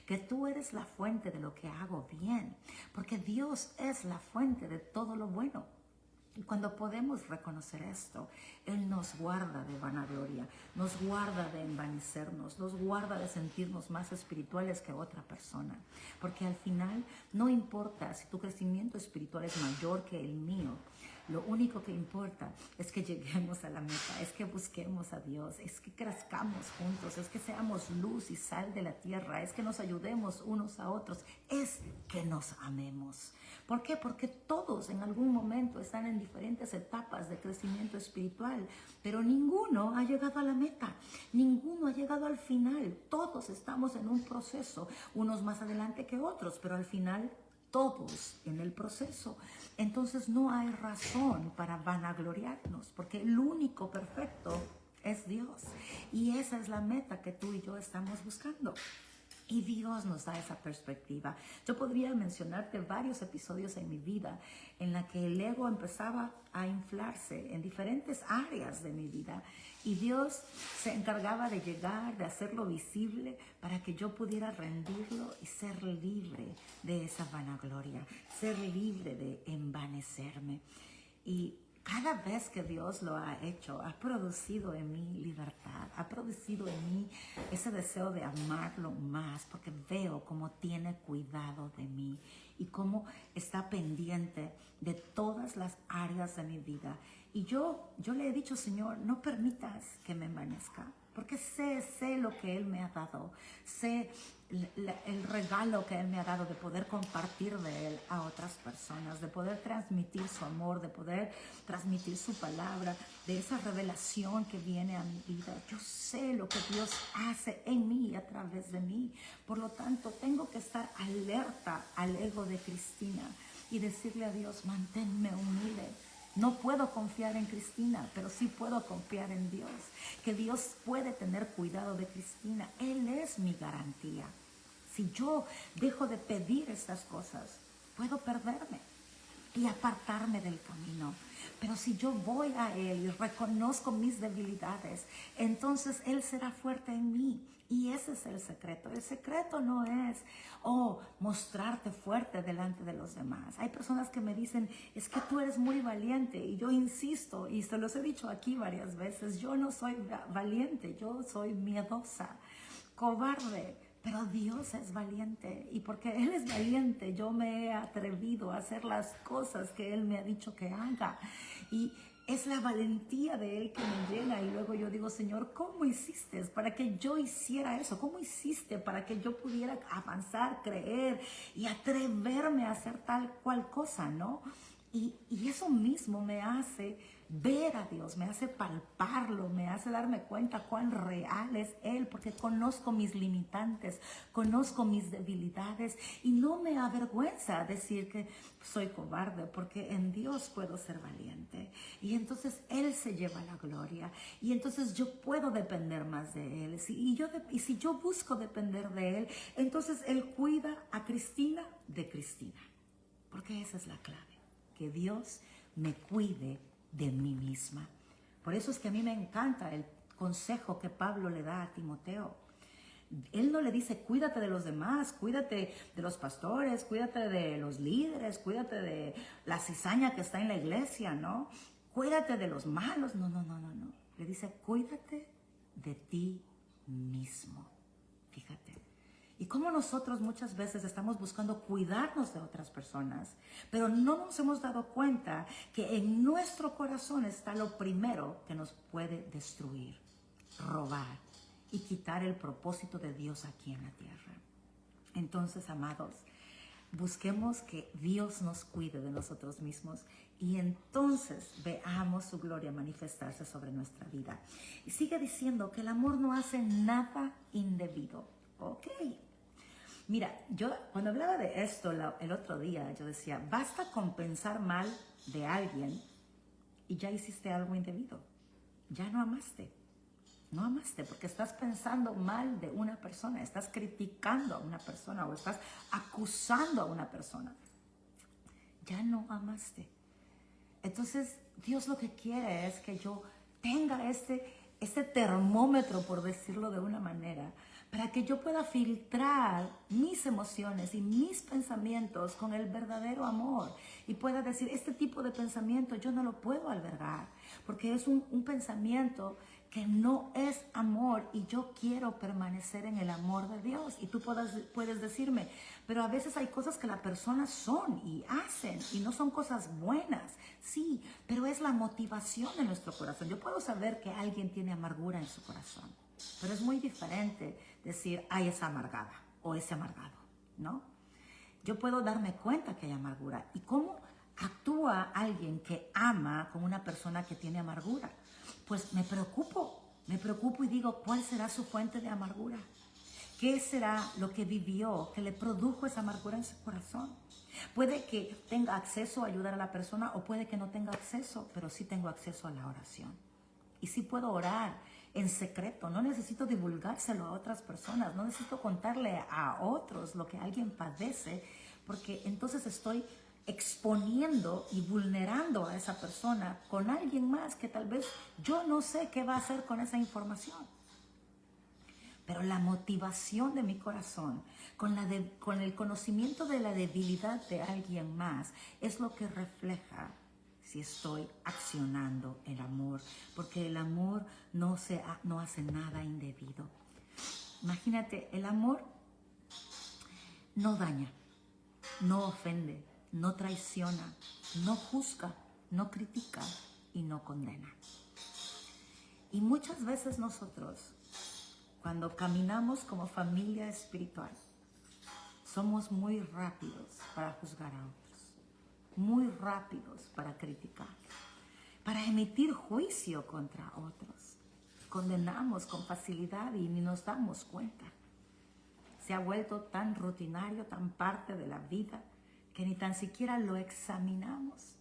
S1: que tú eres la fuente de lo que hago bien, porque Dios es la fuente de todo lo bueno. Y cuando podemos reconocer esto, Él nos guarda de vanagloria, nos guarda de envanecernos, nos guarda de sentirnos más espirituales que otra persona. Porque al final no importa si tu crecimiento espiritual es mayor que el mío, lo único que importa es que lleguemos a la meta, es que busquemos a Dios, es que crezcamos juntos, es que seamos luz y sal de la tierra, es que nos ayudemos unos a otros, es que nos amemos. ¿Por qué? Porque todos en algún momento están en diferentes etapas de crecimiento espiritual, pero ninguno ha llegado a la meta, ninguno ha llegado al final. Todos estamos en un proceso, unos más adelante que otros, pero al final todos en el proceso. Entonces no hay razón para vanagloriarnos, porque el único perfecto es Dios. Y esa es la meta que tú y yo estamos buscando. Y Dios nos da esa perspectiva. Yo podría mencionarte varios episodios en mi vida en la que el ego empezaba a inflarse en diferentes áreas de mi vida. Y Dios se encargaba de llegar, de hacerlo visible para que yo pudiera rendirlo y ser libre de esa vanagloria, ser libre de envanecerme. Y cada vez que Dios lo ha hecho, ha producido en mí libertad, ha producido en mí ese deseo de amarlo más, porque veo cómo tiene cuidado de mí y cómo está pendiente de todas las áreas de mi vida. Y yo le he dicho, Señor, no permitas que me envanezca, porque sé lo que Él me ha dado, sé el regalo que Él me ha dado de poder compartir de Él a otras personas, de poder transmitir su amor, de poder transmitir su palabra, de esa revelación que viene a mi vida. Yo sé lo que Dios hace en mí y a través de mí. Por lo tanto, tengo que estar alerta al ego de Cristina y decirle a Dios, manténme humilde. No puedo confiar en Cristina, pero sí puedo confiar en Dios. Que Dios puede tener cuidado de Cristina. Él es mi garantía. Si yo dejo de pedir estas cosas, puedo perderme y apartarme del camino. Pero si yo voy a Él y reconozco mis debilidades, entonces Él será fuerte en mí. Y ese es el secreto. El secreto no es, mostrarte fuerte delante de los demás. Hay personas que me dicen, es que tú eres muy valiente. Y yo insisto, y se los he dicho aquí varias veces, yo no soy valiente, yo soy miedosa, cobarde. Pero Dios es valiente, y porque Él es valiente, yo me he atrevido a hacer las cosas que Él me ha dicho que haga. Y es la valentía de Él que me llena, y luego yo digo, Señor, ¿cómo hiciste para que yo hiciera eso? ¿Cómo hiciste para que yo pudiera avanzar, creer y atreverme a hacer tal cual cosa, ¿no? Y eso mismo me hace ver a Dios, me hace palparlo, me hace darme cuenta cuán real es Él, porque conozco mis limitantes, conozco mis debilidades y no me avergüenza decir que soy cobarde, porque en Dios puedo ser valiente y entonces Él se lleva la gloria y entonces yo puedo depender más de Él. Y si yo busco depender de Él, entonces Él cuida a Cristina de Cristina, porque esa es la clave. Que Dios me cuide de mí misma. Por eso es que a mí me encanta el consejo que Pablo le da a Timoteo. Él no le dice, cuídate de los demás, cuídate de los pastores, cuídate de los líderes, cuídate de la cizaña que está en la iglesia, ¿no? Cuídate de los malos. No. Le dice, cuídate de ti mismo. Fíjate. Y cómo nosotros muchas veces estamos buscando cuidarnos de otras personas, pero no nos hemos dado cuenta que en nuestro corazón está lo primero que nos puede destruir, robar y quitar el propósito de Dios aquí en la tierra. Entonces, amados, busquemos que Dios nos cuide de nosotros mismos y entonces veamos su gloria manifestarse sobre nuestra vida. Y sigue diciendo que el amor no hace nada indebido. Ok. Mira, yo cuando hablaba de esto el otro día, yo decía, basta con pensar mal de alguien y ya hiciste algo indebido. Ya no amaste. No amaste porque estás pensando mal de una persona, estás criticando a una persona o estás acusando a una persona. Ya no amaste. Entonces, Dios lo que quiere es que yo tenga este termómetro, por decirlo de una manera, para que yo pueda filtrar mis emociones y mis pensamientos con el verdadero amor y pueda decir, este tipo de pensamiento yo no lo puedo albergar, porque es un pensamiento que no es amor y yo quiero permanecer en el amor de Dios. Y tú puedes decirme, pero a veces hay cosas que las personas son y hacen y no son cosas buenas. Sí, pero es la motivación de nuestro corazón. Yo puedo saber que alguien tiene amargura en su corazón, pero es muy diferente decir, ay, es amargada o es amargado, ¿no? Yo puedo darme cuenta que hay amargura. ¿Y cómo actúa alguien que ama con una persona que tiene amargura? Pues me preocupo y digo, ¿cuál será su fuente de amargura? ¿Qué será lo que vivió que le produjo esa amargura en su corazón? Puede que tenga acceso a ayudar a la persona o puede que no tenga acceso, pero sí tengo acceso a la oración. Y sí puedo orar en secreto, no necesito divulgárselo a otras personas, no necesito contarle a otros lo que alguien padece, porque entonces estoy exponiendo y vulnerando a esa persona con alguien más que tal vez yo no sé qué va a hacer con esa información. Pero la motivación de mi corazón, con el conocimiento de la debilidad de alguien más, es lo que refleja si estoy accionando el amor, porque el amor no hace nada indebido. Imagínate, el amor no daña, no ofende, no traiciona, no juzga, no critica y no condena. Y muchas veces nosotros, cuando caminamos como familia espiritual, somos muy rápidos para juzgar a otros, muy rápidos para criticar, para emitir juicio contra otros. Condenamos con facilidad y ni nos damos cuenta. Se ha vuelto tan rutinario, tan parte de la vida, que ni tan siquiera lo examinamos.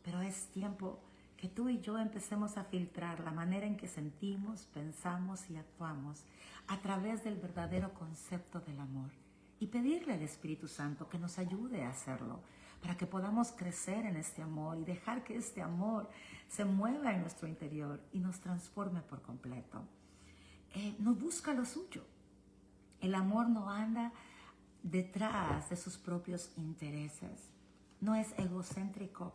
S1: Pero es tiempo que tú y yo empecemos a filtrar la manera en que sentimos, pensamos y actuamos a través del verdadero concepto del amor y pedirle al Espíritu Santo que nos ayude a hacerlo para que podamos crecer en este amor y dejar que este amor se mueva en nuestro interior y nos transforme por completo. No busca lo suyo. El amor no anda detrás de sus propios intereses. No es egocéntrico.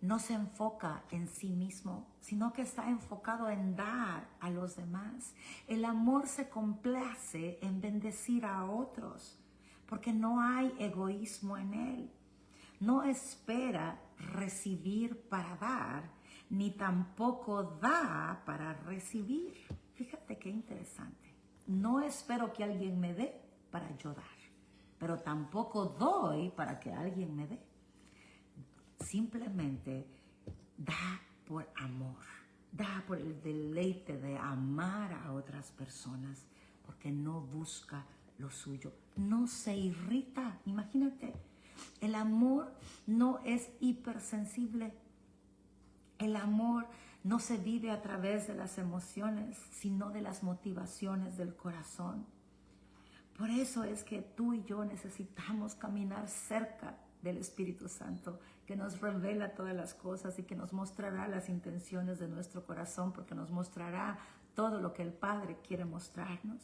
S1: No se enfoca en sí mismo, sino que está enfocado en dar a los demás. El amor se complace en bendecir a otros, porque no hay egoísmo en él. No espera recibir para dar, ni tampoco da para recibir. Fíjate qué interesante. No espero que alguien me dé para yo dar, pero tampoco doy para que alguien me dé. Simplemente da por amor, da por el deleite de amar a otras personas, porque no busca lo suyo, no se irrita. Imagínate, el amor no es hipersensible. El amor no se vive a través de las emociones, sino de las motivaciones del corazón. Por eso es que tú y yo necesitamos caminar cerca del Espíritu Santo, que nos revela todas las cosas y que nos mostrará las intenciones de nuestro corazón, porque nos mostrará todo lo que el Padre quiere mostrarnos.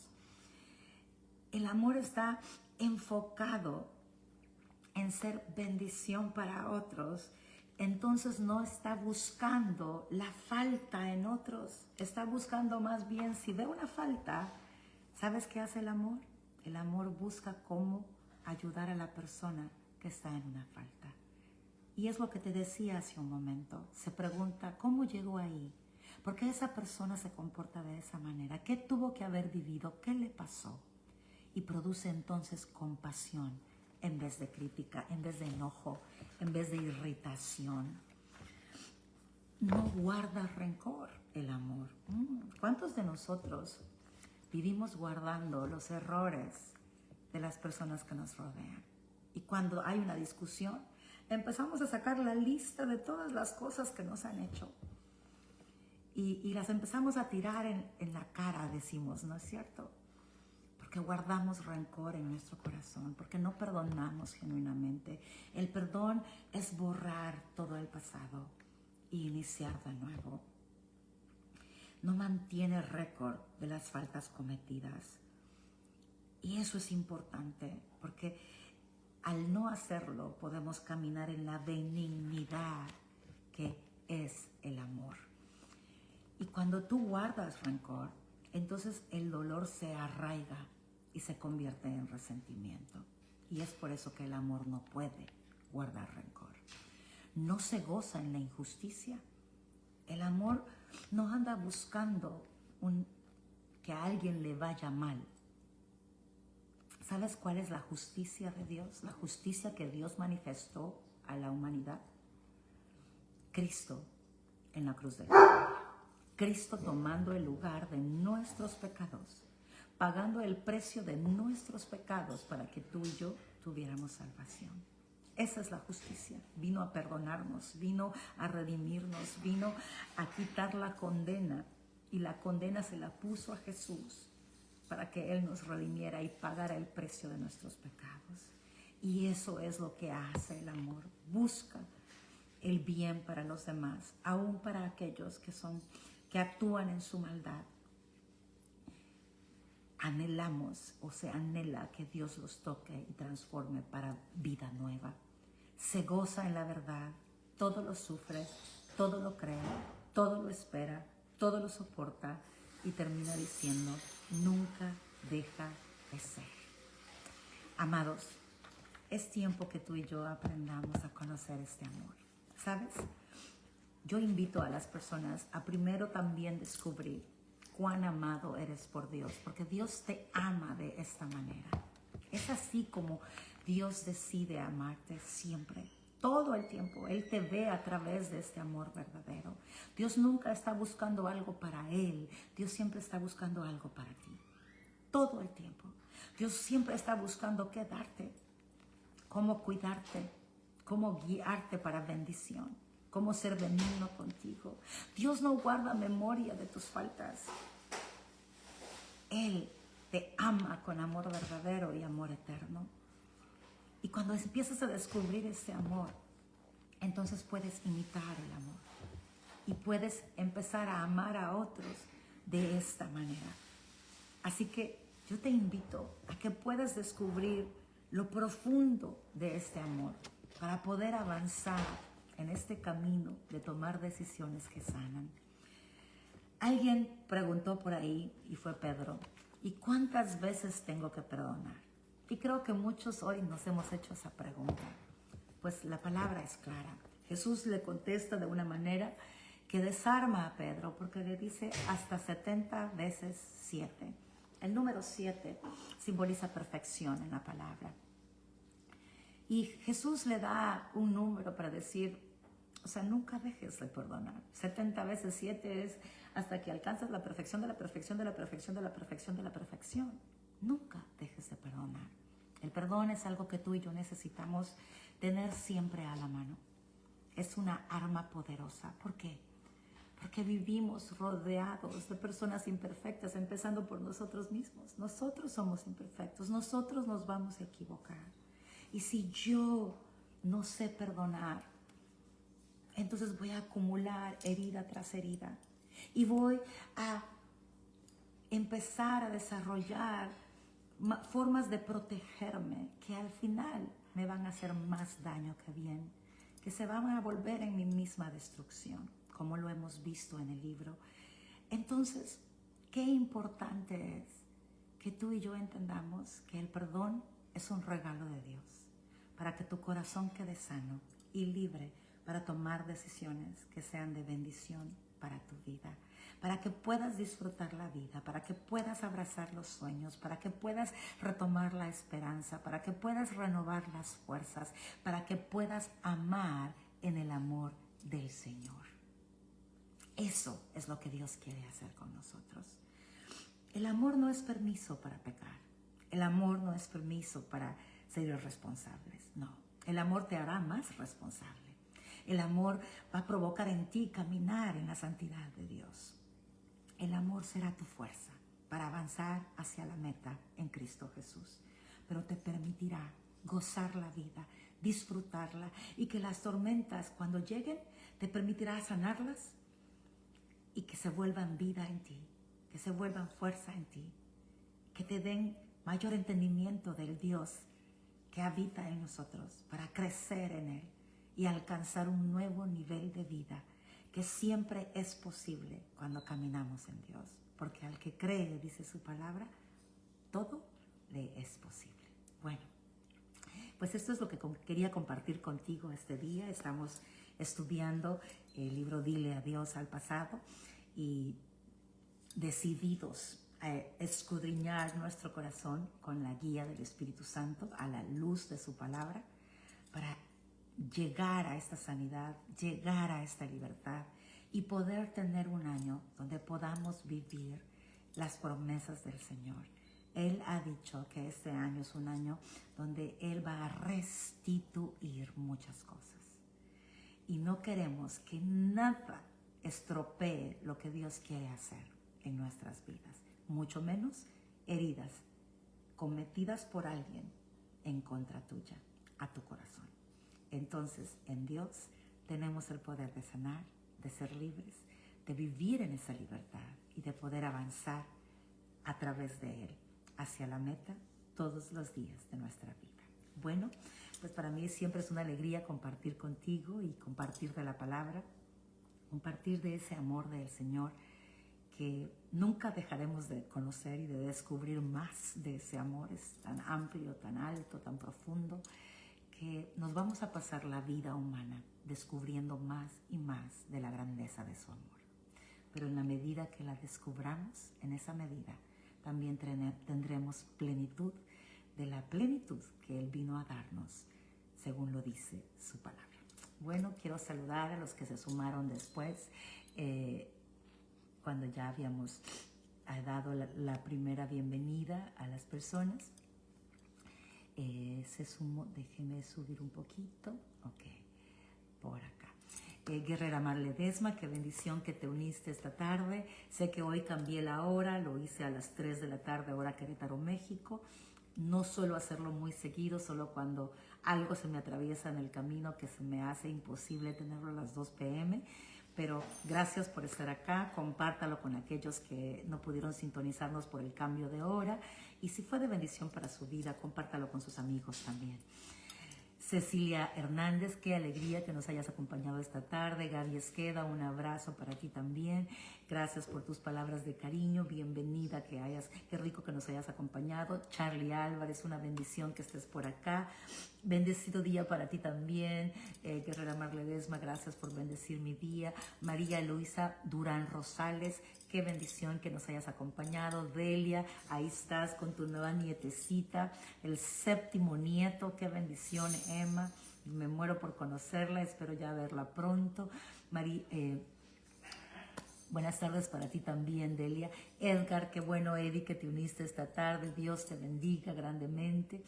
S1: El amor está enfocado en ser bendición para otros. Entonces no está buscando la falta en otros, está buscando más bien, si ve una falta, ¿sabes qué hace el amor? El amor busca cómo ayudar a la persona que está en una falta. Y es lo que te decía hace un momento. Se pregunta, ¿cómo llegó ahí? ¿Por qué esa persona se comporta de esa manera? ¿Qué tuvo que haber vivido? ¿Qué le pasó? Y produce entonces compasión en vez de crítica, en vez de enojo, en vez de irritación. No guarda rencor el amor. ¿Cuántos de nosotros vivimos guardando los errores de las personas que nos rodean? Y cuando hay una discusión, empezamos a sacar la lista de todas las cosas que nos han hecho. Y las empezamos a tirar en la cara, decimos, ¿no es cierto? Porque guardamos rencor en nuestro corazón, porque no perdonamos genuinamente. El perdón es borrar todo el pasado y iniciar de nuevo. no mantiene récord de las faltas cometidas. Y eso es importante, porque al no hacerlo podemos caminar en la benignidad que es el amor. Y cuando tú guardas rencor, entonces el dolor se arraiga y se convierte en resentimiento. Y es por eso que el amor no puede guardar rencor. No se goza en la injusticia. El amor no anda buscando que a alguien le vaya mal. ¿Sabes cuál es la justicia de Dios? La justicia que Dios manifestó a la humanidad. Cristo en la cruz del Calvario. Cristo tomando el lugar de nuestros pecados, pagando el precio de nuestros pecados para que tú y yo tuviéramos salvación. Esa es la justicia. Vino a perdonarnos, vino a redimirnos, vino a quitar la condena, y la condena se la puso a Jesús para que Él nos redimiera y pagara el precio de nuestros pecados. Y eso es lo que hace el amor. Busca el bien para los demás, aún para aquellos que actúan en su maldad. Anhelamos, o se anhela, que Dios los toque y transforme para vida nueva. Se goza en la verdad, todo lo sufre, todo lo cree, todo lo espera, todo lo soporta, y termina diciendo, nunca deja de ser. Amados, es tiempo que tú y yo aprendamos a conocer este amor. ¿Sabes? Yo invito a las personas a primero también descubrir cuán amado eres por Dios, porque Dios te ama de esta manera. Es así como Dios decide amarte siempre, todo el tiempo. Él te ve a través de este amor verdadero. Dios nunca está buscando algo para Él. Dios siempre está buscando algo para ti. Todo el tiempo. Dios siempre está buscando qué darte, cómo cuidarte, cómo guiarte para bendición, cómo ser benigno contigo. Dios no guarda memoria de tus faltas. Él te ama con amor verdadero y amor eterno. Y cuando empiezas a descubrir ese amor, entonces puedes imitar el amor y puedes empezar a amar a otros de esta manera. Así que yo te invito a que puedas descubrir lo profundo de este amor para poder avanzar en este camino de tomar decisiones que sanan. Alguien preguntó por ahí, y fue Pedro, ¿y cuántas veces tengo que perdonar? Y creo que muchos hoy nos hemos hecho esa pregunta. Pues la palabra es clara. Jesús le contesta de una manera que desarma a Pedro, porque le dice hasta 70 veces 7. El número 7 simboliza perfección en la palabra. Y Jesús le da un número para decir, o sea, nunca dejes de perdonar. 70 veces 7 es hasta que alcanzas la perfección de la perfección de la perfección de la perfección de la perfección. Nunca dejes de perdonar. El perdón es algo que tú y yo necesitamos tener siempre a la mano. Es una arma poderosa. ¿Por qué? Porque vivimos rodeados de personas imperfectas, empezando por nosotros mismos. Nosotros somos imperfectos, nosotros nos vamos a equivocar. Y si yo no sé perdonar, entonces voy a acumular herida tras herida. Y voy a empezar a desarrollar formas de protegerme que al final me van a hacer más daño que bien, que se van a volver en mi misma destrucción, como lo hemos visto en el libro. Entonces, qué importante es que tú y yo entendamos que el perdón es un regalo de Dios, para que tu corazón quede sano y libre para tomar decisiones que sean de bendición para tu vida, para que puedas disfrutar la vida, para que puedas abrazar los sueños, para que puedas retomar la esperanza, para que puedas renovar las fuerzas, para que puedas amar en el amor del Señor. Eso es lo que Dios quiere hacer con nosotros. El amor no es permiso para pecar. El amor no es permiso para ser irresponsables. No, el amor te hará más responsable. El amor va a provocar en ti caminar en la santidad de Dios. El amor será tu fuerza para avanzar hacia la meta en Cristo Jesús. Pero te permitirá gozar la vida, disfrutarla, y que las tormentas, cuando lleguen, te permitirá sanarlas, y que se vuelvan vida en ti, que se vuelvan fuerza en ti, que te den mayor entendimiento del Dios que habita en nosotros para crecer en Él y alcanzar un nuevo nivel de vida que siempre es posible cuando caminamos en Dios, porque al que cree, dice su palabra, todo le es posible. Bueno, pues esto es lo que quería compartir contigo este día. Estamos estudiando el libro Dile Adiós al Pasado y decididos a escudriñar nuestro corazón con la guía del Espíritu Santo a la luz de su palabra para llegar a esta sanidad, llegar a esta libertad y poder tener un año donde podamos vivir las promesas del Señor. Él ha dicho que este año es un año donde Él va a restituir muchas cosas. Y no queremos que nada estropee lo que Dios quiere hacer en nuestras vidas, mucho menos heridas cometidas por alguien en contra tuya, a tu corazón. Entonces, en Dios tenemos el poder de sanar, de ser libres, de vivir en esa libertad y de poder avanzar a través de Él hacia la meta todos los días de nuestra vida. Bueno, pues para mí siempre es una alegría compartir contigo y compartir de la palabra, compartir de ese amor del Señor que nunca dejaremos de conocer y de descubrir más de ese amor. Es tan amplio, tan alto, tan profundo, que nos vamos a pasar la vida humana descubriendo más y más de la grandeza de su amor. Pero en la medida que la descubramos, en esa medida también tendremos plenitud de la plenitud que Él vino a darnos, según lo dice su palabra. Bueno, quiero saludar a los que se sumaron después, cuando ya habíamos dado la primera bienvenida a las personas. Se sumó, déjeme subir un poquito, ok, por acá. Guerrera Mar Ledesma, qué bendición que te uniste esta tarde. Sé que hoy cambié la hora, lo hice a las 3 de la tarde, hora Querétaro, México. No suelo hacerlo muy seguido, solo cuando algo se me atraviesa en el camino que se me hace imposible tenerlo a las 2 p.m., pero gracias por estar acá. Compártalo con aquellos que no pudieron sintonizarnos por el cambio de hora, y si fue de bendición para su vida, compártalo con sus amigos también. Cecilia Hernández, qué alegría que nos hayas acompañado esta tarde. Gaby Esqueda, un abrazo para ti también. Gracias por tus palabras de cariño. Bienvenida, qué rico que nos hayas acompañado. Charlie Álvarez, una bendición que estés por acá. Bendecido día para ti también. Guerrera Mar Ledesma, gracias por bendecir mi día. María Luisa Durán Rosales, qué bendición que nos hayas acompañado. Delia, ahí estás con tu nueva nietecita, el 7º nieto, qué bendición. Emma, me muero por conocerla, espero ya verla pronto. Buenas tardes para ti también, Delia. Edgar, qué bueno, Eddie, que te uniste esta tarde. Dios te bendiga grandemente.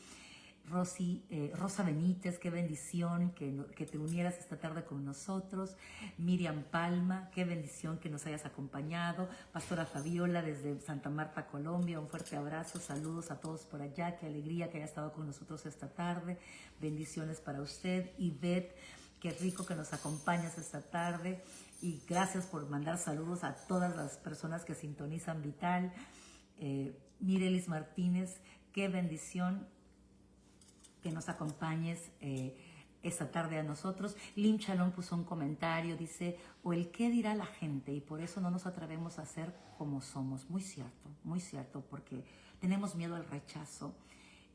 S1: Rosa Benítez, qué bendición que te unieras esta tarde con nosotros. Miriam Palma, qué bendición que nos hayas acompañado. Pastora Fabiola desde Santa Marta, Colombia, un fuerte abrazo, saludos a todos por allá, qué alegría que haya estado con nosotros esta tarde. Bendiciones para usted. Ivette, qué rico que nos acompañas esta tarde y gracias por mandar saludos a todas las personas que sintonizan Vital. Mirelis Martínez, qué bendición que nos acompañes esta tarde a nosotros. Lim Chalón puso un comentario, dice, o el qué dirá la gente, y por eso no nos atrevemos a ser como somos. Muy cierto, porque tenemos miedo al rechazo.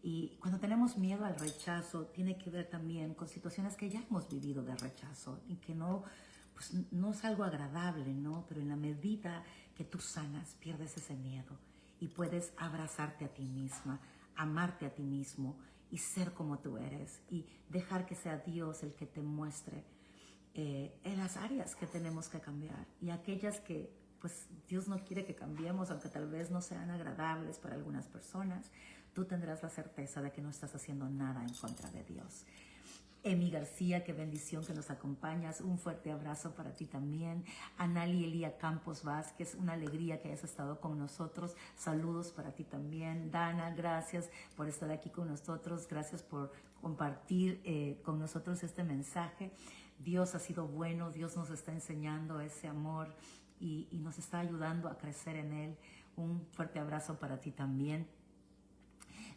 S1: Y cuando tenemos miedo al rechazo, tiene que ver también con situaciones que ya hemos vivido de rechazo y que no es algo agradable, ¿no? Pero en la medida que tú sanas, pierdes ese miedo y puedes abrazarte a ti misma, amarte a ti mismo y ser como tú eres y dejar que sea Dios el que te muestre en las áreas que tenemos que cambiar y aquellas que pues Dios no quiere que cambiemos, aunque tal vez no sean agradables para algunas personas. Tú tendrás la certeza de que no estás haciendo nada en contra de Dios. Emi García, qué bendición que nos acompañas. Un fuerte abrazo para ti también. Anali Elia Campos Vázquez, una alegría que hayas estado con nosotros. Saludos para ti también. Dana, gracias por estar aquí con nosotros. Gracias por compartir con nosotros este mensaje. Dios ha sido bueno, Dios nos está enseñando ese amor y nos está ayudando a crecer en Él. Un fuerte abrazo para ti también.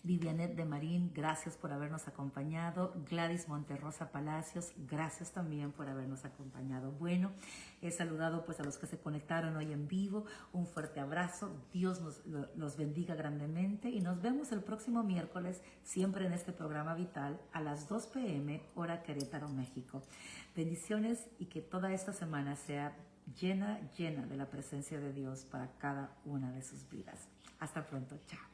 S1: Vivianet de Marín, gracias por habernos acompañado. Gladys Monterrosa Palacios, gracias también por habernos acompañado. Bueno, he saludado pues a los que se conectaron hoy en vivo. Un fuerte abrazo. Dios los bendiga grandemente y nos vemos el próximo miércoles, siempre en este programa vital, a las 2 p.m. hora Querétaro, México. Bendiciones y que toda esta semana sea llena de la presencia de Dios para cada una de sus vidas. Hasta pronto. Chao.